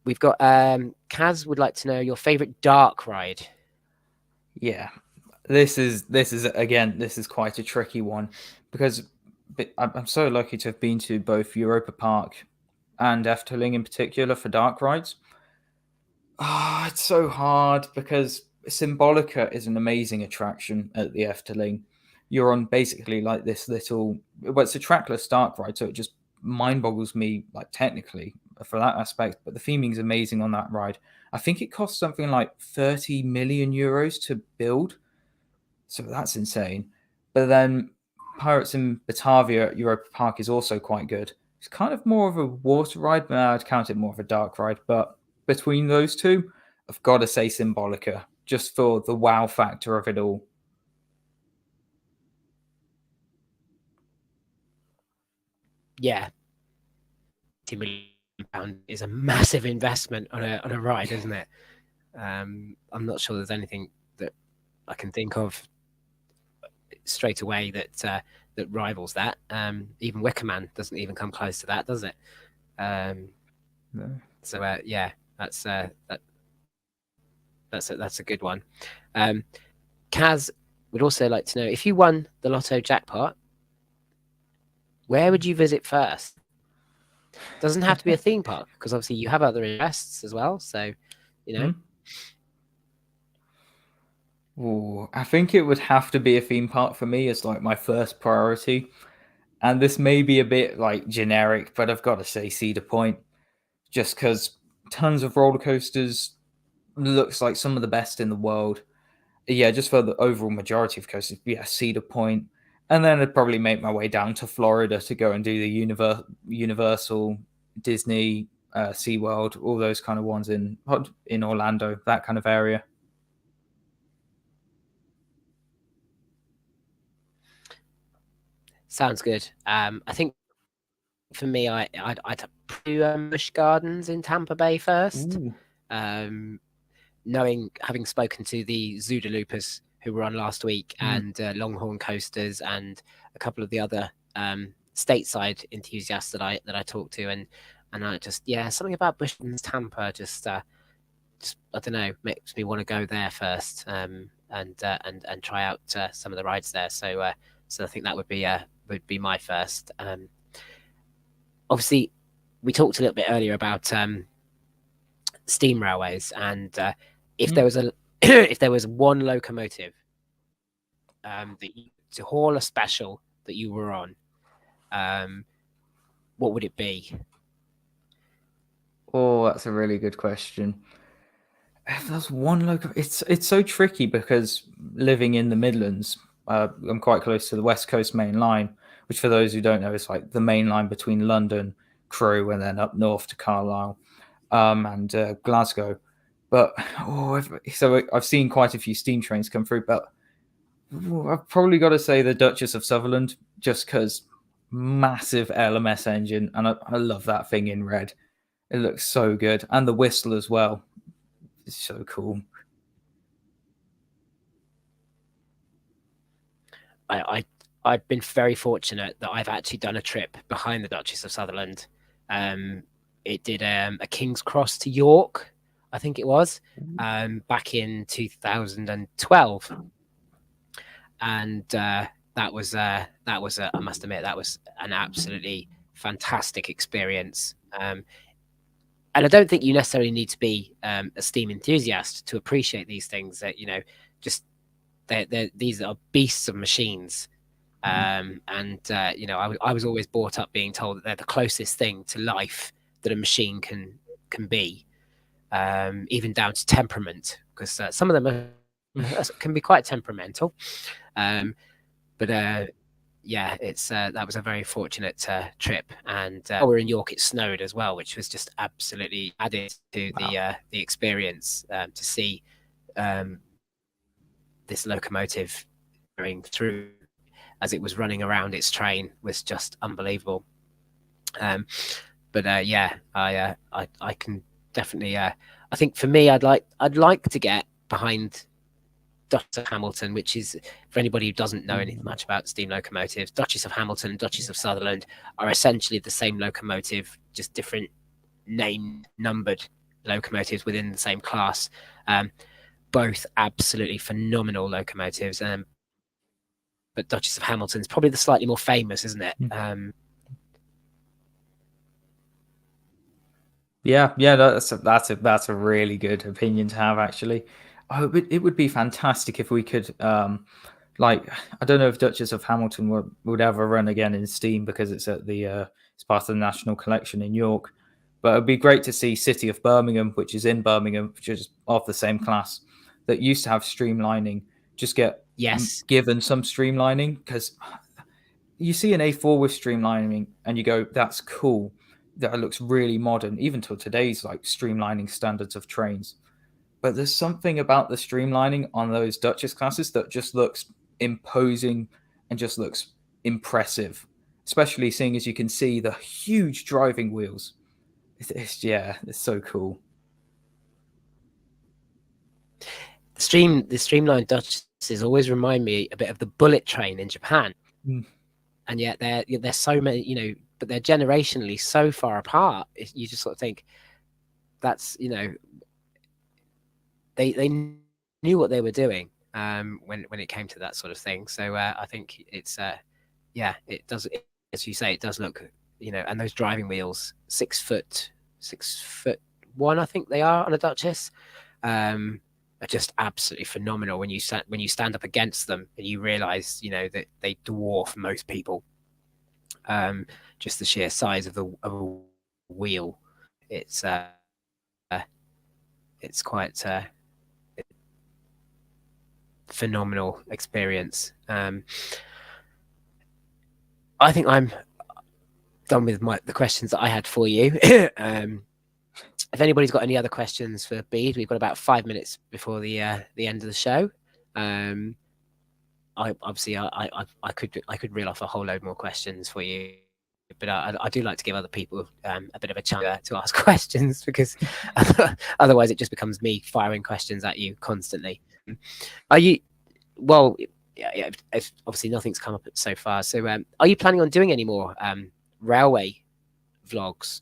We've got Kaz would like to know your favorite dark ride. Yeah, this is again, this is quite a tricky one because I'm so lucky to have been to both Europa Park and Efteling in particular for dark rides. It's so hard because Symbolica is an amazing attraction at the Efteling. You're on basically like this little, well, it's a trackless dark ride, so it just mind boggles me, like technically for that aspect. But the theming is amazing on that ride. I think it costs something like 30 million euros to build, so that's insane. But then Pirates in Batavia at Europa Park is also quite good. It's kind of more of a water ride, but I'd count it more of a dark ride. But between those two, I've got to say Symbolica, just for the wow factor of it all. Yeah, £20 million is a massive investment on a ride, isn't it? I'm not sure there's anything that I can think of straight away that rivals that. Even Wicker Man doesn't even come close to that, does it? Um, No. so yeah, that's a good one. Um, Kaz would also like to know, if you won the lotto jackpot, where would you visit first? Doesn't have to be a theme park, because obviously you have other interests as well. So, you know. Ooh, I think it would have to be a theme park for me as like my first priority. And this may be a bit like generic, but I've got to say Cedar Point, just because tons of roller coasters, looks like some of the best in the world. Yeah, just for the overall majority of coasters, yeah, Cedar Point. And then I'd probably make my way down to Florida to go and do the Universal, Disney, SeaWorld, all those kind of ones in Orlando, that kind of area. Sounds good. I think for me, I'd do Busch Gardens in Tampa Bay first. Ooh. Having spoken to the Zoodaloopers who were on last week, and Longhorn Coasters, and a couple of the other stateside enthusiasts that I talked to, and I just, yeah, something about Busch Gardens Tampa just I don't know, makes me want to go there first, and try out some of the rides there. So I think that would be my first. Obviously, we talked a little bit earlier about steam railways, and if there was if there was one locomotive to haul a special that you were on, what would it be? Oh, that's a really good question. If there's one local, it's so tricky because living in the Midlands, I'm quite close to the West Coast Main Line, which for those who don't know is like the main line between London, Crewe, and then up north to Carlisle, and Glasgow. But so I've seen quite a few steam trains come through, but I've probably got to say the Duchess of Sutherland, just because massive LMS engine, and I love that thing in red. It looks so good, and the whistle as well. It's so cool. I've been very fortunate that I've actually done a trip behind the Duchess of Sutherland. It did a King's Cross to York, I think it was, back in 2012, and that was I must admit, that was an absolutely fantastic experience. And I don't think you necessarily need to be a steam enthusiast to appreciate these things. That, just these are beasts of machines. And I was always brought up being told that they're the closest thing to life that a machine can be, even down to temperament, because some of them can be quite temperamental. But yeah, it's that was a very fortunate trip, and we're in York. It snowed as well, which was just absolutely added to the experience, to see this locomotive going through as it was running around its train was just unbelievable. But yeah, I can definitely. I think for me, I'd like to get behind Duchess of Hamilton, which is, for anybody who doesn't know anything much about steam locomotives, Duchess of Hamilton and Duchess of Sutherland are essentially the same locomotive, just different numbered locomotives within the same class. Both absolutely phenomenal locomotives. But Duchess of Hamilton's probably the slightly more famous, isn't it? Yeah, that's a really good opinion to have, actually. Oh, it would be fantastic if we could, like, I don't know if Duchess of Hamilton would ever run again in Steam because it's at it's part of the National Collection in York. But it'd be great to see City of Birmingham, which is in Birmingham, which is of the same class, that used to have streamlining, just get given some streamlining, because you see an A4 with streamlining and you go, that's cool. That looks really modern, even to today's like streamlining standards of trains. But there's something about the streamlining on those Duchess classes that just looks imposing and just looks impressive, especially seeing as you can see the huge driving wheels. It's so cool. The streamlined Duchesses always remind me a bit of the bullet train in Japan, and yet they're so many, but they're generationally so far apart. You just sort of think that's, they knew what they were doing when it came to that sort of thing. So I think it's it does, as you say, it does look, and those driving wheels, 6'1", I think they are on a Duchess, are just absolutely phenomenal when you stand up against them and you realize, that they dwarf most people. Just the sheer size of a wheel, it's it's quite phenomenal experience. I think I'm done with the questions that I had for you. If anybody's got any other questions for Bede, we've got about 5 minutes before the end of the show. I could reel off a whole load more questions for you, but I do like to give other people a bit of a chance to ask questions, because otherwise it just becomes me firing questions at you constantly. Are you well? Yeah, obviously nothing's come up so far. So, are you planning on doing any more railway vlogs?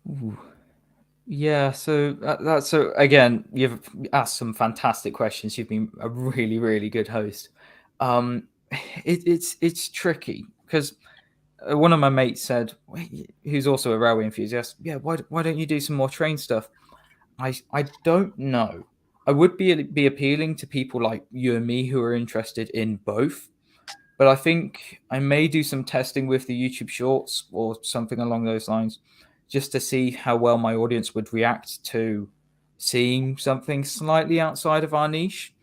Ooh. Yeah, so that's so again, you've asked some fantastic questions. You've been a really, really good host. Um, it's tricky because one of my mates said, who's also a railway enthusiast, yeah, why don't you do some more train stuff? I don't know. I would be appealing to people like you and me who are interested in both, but I think I may do some testing with the YouTube Shorts or something along those lines, just to see how well my audience would react to seeing something slightly outside of our niche.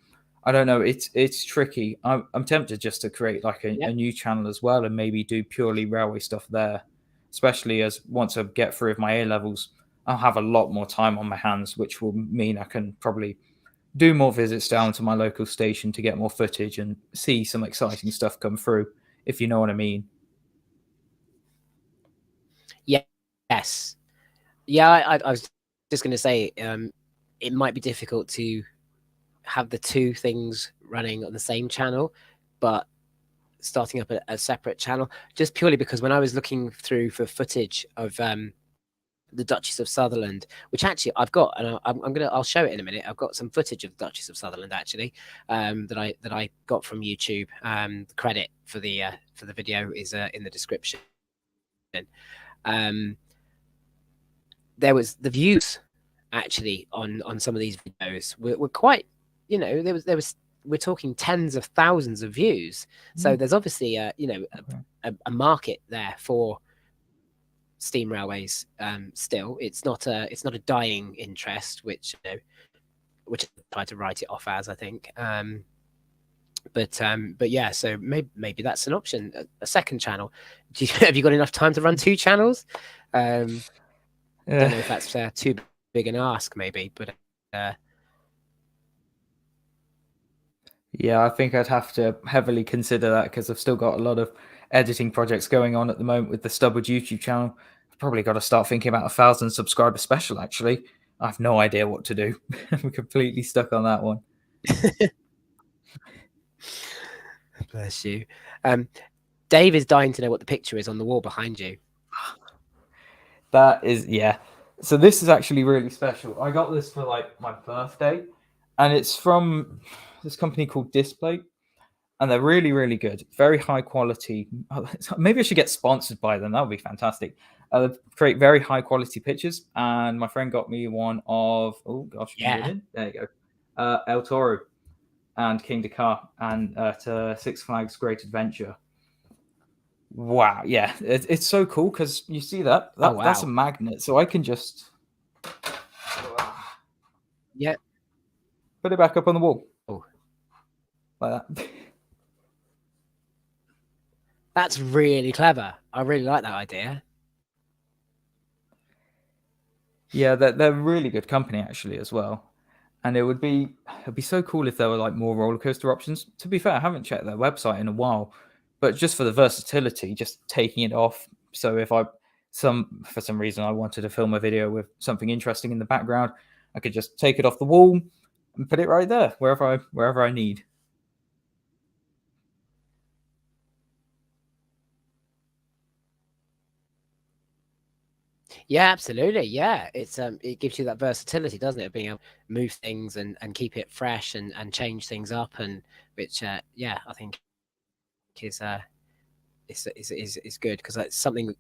I don't know. It's tricky. I'm tempted just to create like a new channel as well and maybe do purely railway stuff there. Especially as once I get through with my A levels, I'll have a lot more time on my hands, which will mean I can probably do more visits down to my local station to get more footage and see some exciting stuff come through, if you know what I mean. Yes. Yeah, I was just going to say, it might be difficult to have the two things running on the same channel, but starting up a separate channel, just purely because when I was looking through for footage of the Duchess of Sutherland, which actually I've got, and I'll show it in a minute. I've got some footage of the Duchess of Sutherland actually, that I got from YouTube. The credit for the video is in the description. Um, there was the views actually on some of these videos were quite, there was we're talking tens of thousands of views. So there's obviously a market there for steam railways. Still, it's not a dying interest, which I try to write it off as, I think. But yeah, so maybe that's an option. A second channel. Have you got enough time to run two channels? Don't know if that's too big an ask, maybe, but yeah, I think I'd have to heavily consider that because I've still got a lot of editing projects going on at the moment with the Stubwood YouTube channel. I've probably got to start thinking about 1,000 subscriber special. Actually, I have no idea what to do. I'm completely stuck on that one. bless you. Dave is dying to know what the picture is on the wall behind you. That is, yeah. So this is actually really special. I got this for like my birthday, and it's from this company called Display, and they're really, really good. Very high quality. Maybe I should get sponsored by them. That would be fantastic. They create very high quality pictures, and my friend got me one of, oh gosh, Yeah. there you go, El Toro and King Dakar and to Six Flags Great Adventure. Wow, yeah, it's so cool because you see that Oh wow. that's a magnet, so I can just Yeah. put it back up on the wall Oh, like that. that's really clever. I really like that idea. Yeah, they're really good company actually as well, and it'd be so cool if there were like more roller coaster options. To be fair, I haven't checked their website in a while, but just for the versatility, just taking it off. So if for some reason I wanted to film a video with something interesting in the background, I could just take it off the wall and put it right there wherever I need. Yeah, absolutely. Yeah, it gives you that versatility, doesn't it? Being able to move things and keep it fresh and change things up, and which yeah, I think is good, because it's something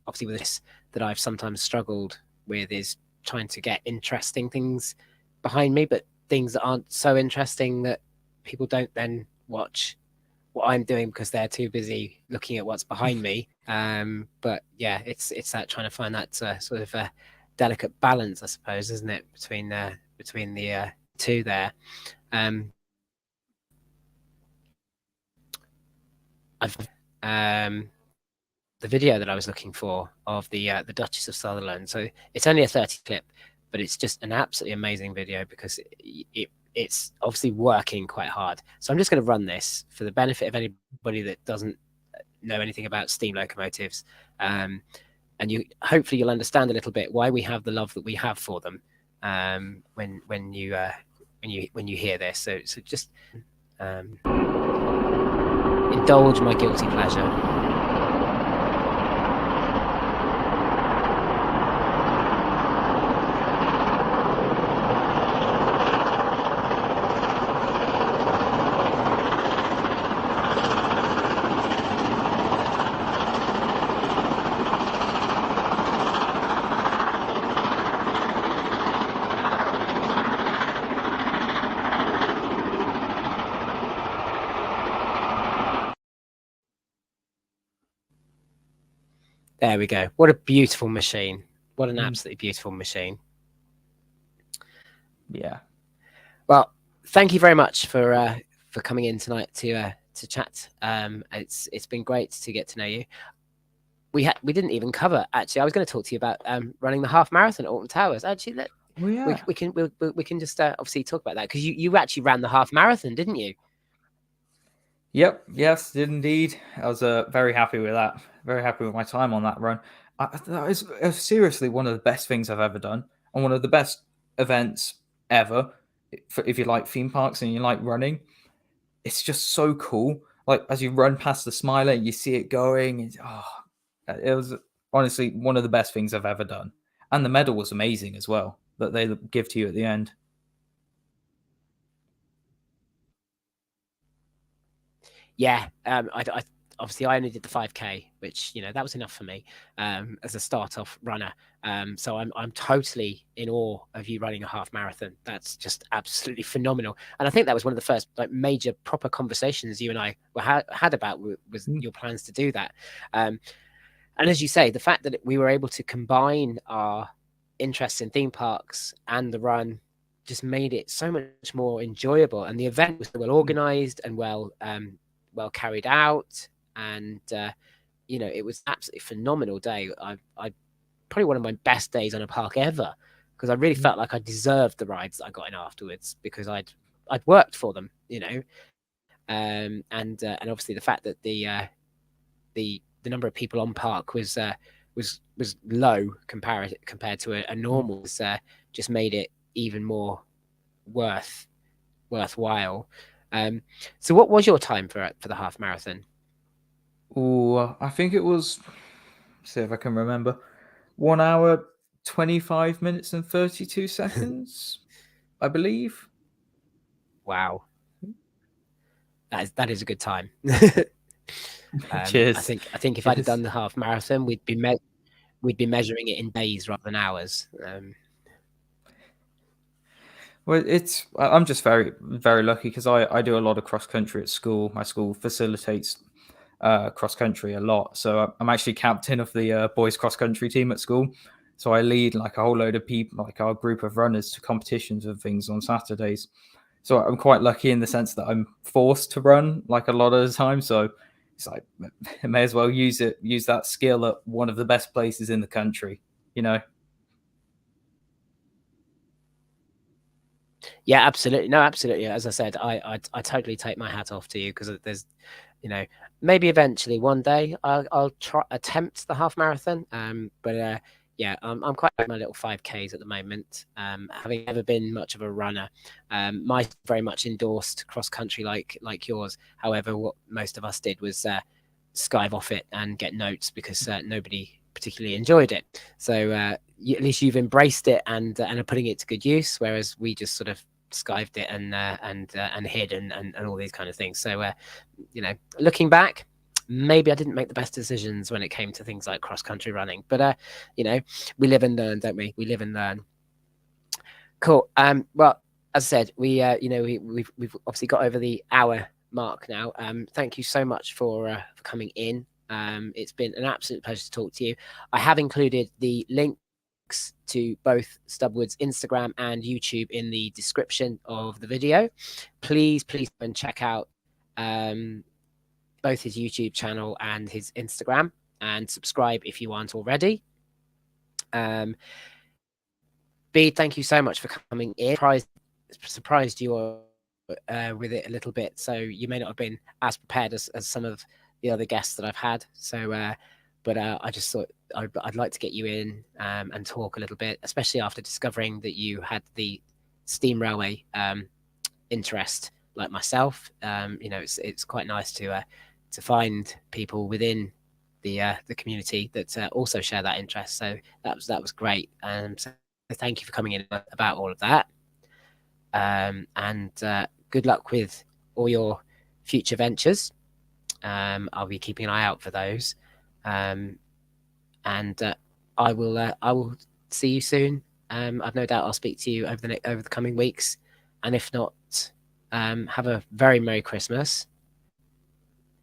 obviously with this that I've sometimes struggled with, is trying to get interesting things behind me, but things that aren't so interesting that people don't then watch. what I'm doing because they're too busy looking at what's behind me. But yeah, it's that trying to find that sort of delicate balance, I suppose, isn't it, between the two there. I've the video that I was looking for of the Duchess of Sutherland. So it's only a 30 clip, but it's just an absolutely amazing video because it's obviously working quite hard. So I'm just going to run this for the benefit of anybody that doesn't know anything about steam locomotives, and hopefully you'll understand a little bit why we have the love that we have for them when you hear this. So just indulge my guilty pleasure. There we go. What a beautiful machine. What an absolutely beautiful machine. Yeah. Well, thank you very much for coming in tonight to chat. It's been great to get to know you. We didn't even cover, actually. I was going to talk to you about running the half marathon at Alton Towers. Actually, we can just obviously talk about that, because you actually ran the half marathon, didn't you? Yep. Yes, did indeed. I was very happy with that. Very happy with my time on that run. That is seriously one of the best things I've ever done, and one of the best events ever. If you like theme parks and you like running, it's just so cool. Like, as you run past the Smiler, you see it going. It was honestly one of the best things I've ever done. And the medal was amazing as well, that they give to you at the end. Yeah, I obviously I only did the 5K, which that was enough for me as a start off runner. So I'm totally in awe of you running a half marathon. That's just absolutely phenomenal. And I think that was one of the first major proper conversations you and I had about was your plans to do that. And as you say, the fact that we were able to combine our interests in theme parks and the run just made it so much more enjoyable. And the event was well organized and well carried out, and it was absolutely phenomenal day. I probably one of my best days on a park ever, because I really felt like I deserved the rides that I got in afterwards, because I'd worked for them, and obviously the fact that the number of people on park was low compared to a normal, just made it even more worthwhile. So what was your time for the half marathon? Oh, I think it was, see if I can remember, 1 hour, 25 minutes and 32 seconds, I believe. Wow. That is a good time. Cheers. I think if I'd have done the half marathon, we'd be measuring it in days rather than hours. Well, I'm just very, very lucky, because I do a lot of cross country at school. My school facilitates cross country a lot, so I'm actually captain of the boys cross country team at school. So I lead like a whole load of people, like our group of runners, to competitions and things on Saturdays. So I'm quite lucky in the sense that I'm forced to run like a lot of the time. So it's like, I may as well use that skill at one of the best places in the country, Yeah, absolutely. No, absolutely. As I said, I totally take my hat off to you, because there's, maybe eventually one day I'll try attempt the half marathon. But yeah, I'm quite my little 5Ks at the moment. Having never been much of a runner, my very much endorsed cross country like yours. However, what most of us did was skive off it and get notes, because nobody particularly enjoyed it. So at least you've embraced it and are putting it to good use, whereas we just sort of skived it and hid and all these kind of things. So looking back, maybe I didn't make the best decisions when it came to things like cross country running, but we live and learn, don't we? We live and learn. Cool. Well, as I said, we've obviously got over the hour mark now. Thank you so much for coming in. It's been an absolute pleasure to talk to you. I have included the links to both Stubwood's Instagram and YouTube in the description of the video. Please go and check out both his YouTube channel and his Instagram, and subscribe if you aren't already. Bede, thank you so much for coming in. Surprised you with it a little bit, so you may not have been as prepared as some of the other guests that I've had. So, but I just thought I'd like to get you in and talk a little bit, especially after discovering that you had the steam railway interest like myself. It's quite nice to find people within the community that also share that interest. So that was great. So thank you for coming in about all of that. And good luck with all your future ventures. I'll be keeping an eye out for those. And I will see you soon. I've no doubt I'll speak to you over the coming weeks. And if not, have a very Merry Christmas.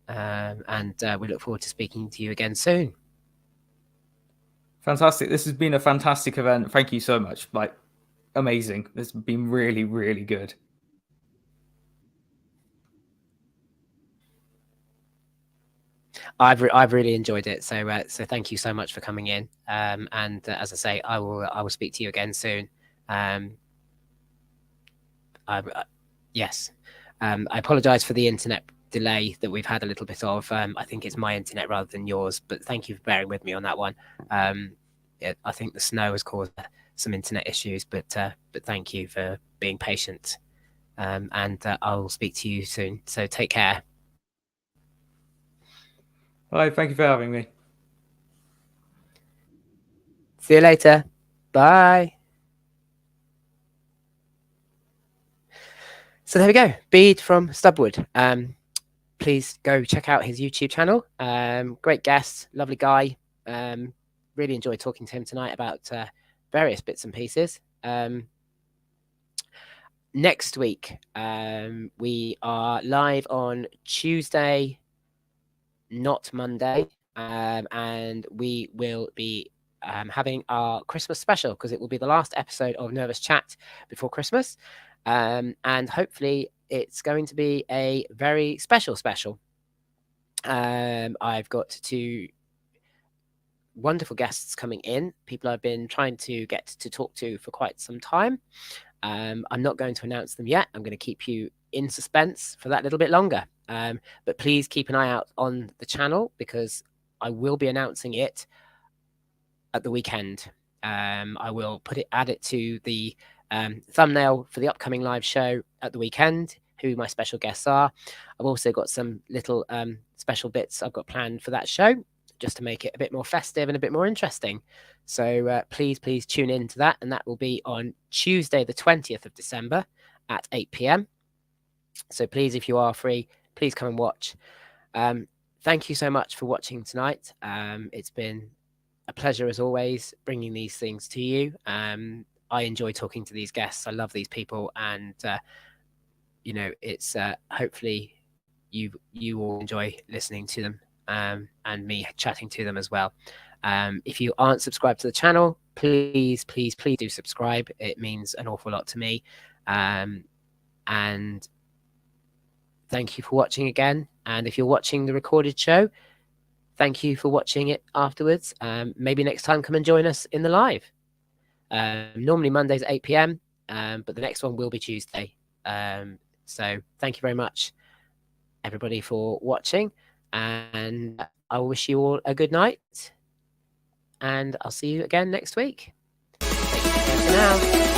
And we look forward to speaking to you again soon. Fantastic. This has been a fantastic event. Thank you so much. Like, amazing. This has been really, really good. I've really enjoyed it. So thank you so much for coming in. And as I say, I will speak to you again soon. Yes. I apologize for the internet delay that we've had a little bit of. I think it's my internet rather than yours, but thank you for bearing with me on that one. I think the snow has caused some internet issues, but thank you for being patient. And I'll speak to you soon. So take care. Hi, thank you for having me. See you later. Bye. So there we go. Bede from Stubwood. Please go check out his YouTube channel. Great guest, lovely guy. Really enjoyed talking to him tonight about various bits and pieces. Next week, we are live on Tuesday, not Monday, and we will be having our Christmas special, because it will be the last episode of Nervous Chat before Christmas, and hopefully it's going to be a very special. I've got 2 wonderful guests coming in, people I've been trying to get to talk to for quite some time. I'm not going to announce them yet. I'm going to keep you in suspense for that little bit longer. But please keep an eye out on the channel, because I will be announcing it at the weekend. I will add it to the thumbnail for the upcoming live show at the weekend, who my special guests are. I've also got some little special bits I've got planned for that show, just to make it a bit more festive and a bit more interesting. So please tune in to that, and that will be on Tuesday the 20th of December at 8 p.m. So please, if you are free, please come and watch. Thank you so much for watching tonight. It's been a pleasure as always bringing these things to you. I enjoy talking to these guests. I love these people, and it's hopefully you all enjoy listening to them, and me chatting to them as well. If you aren't subscribed to the channel, please do subscribe. It means an awful lot to me. And thank you for watching again. And if you're watching the recorded show, thank you for watching it afterwards. Maybe next time come and join us in the live. Normally Mondays at 8 p.m, but the next one will be Tuesday. So thank you very much, everybody, for watching, and I wish you all a good night, and I'll see you again next week. Take care for now.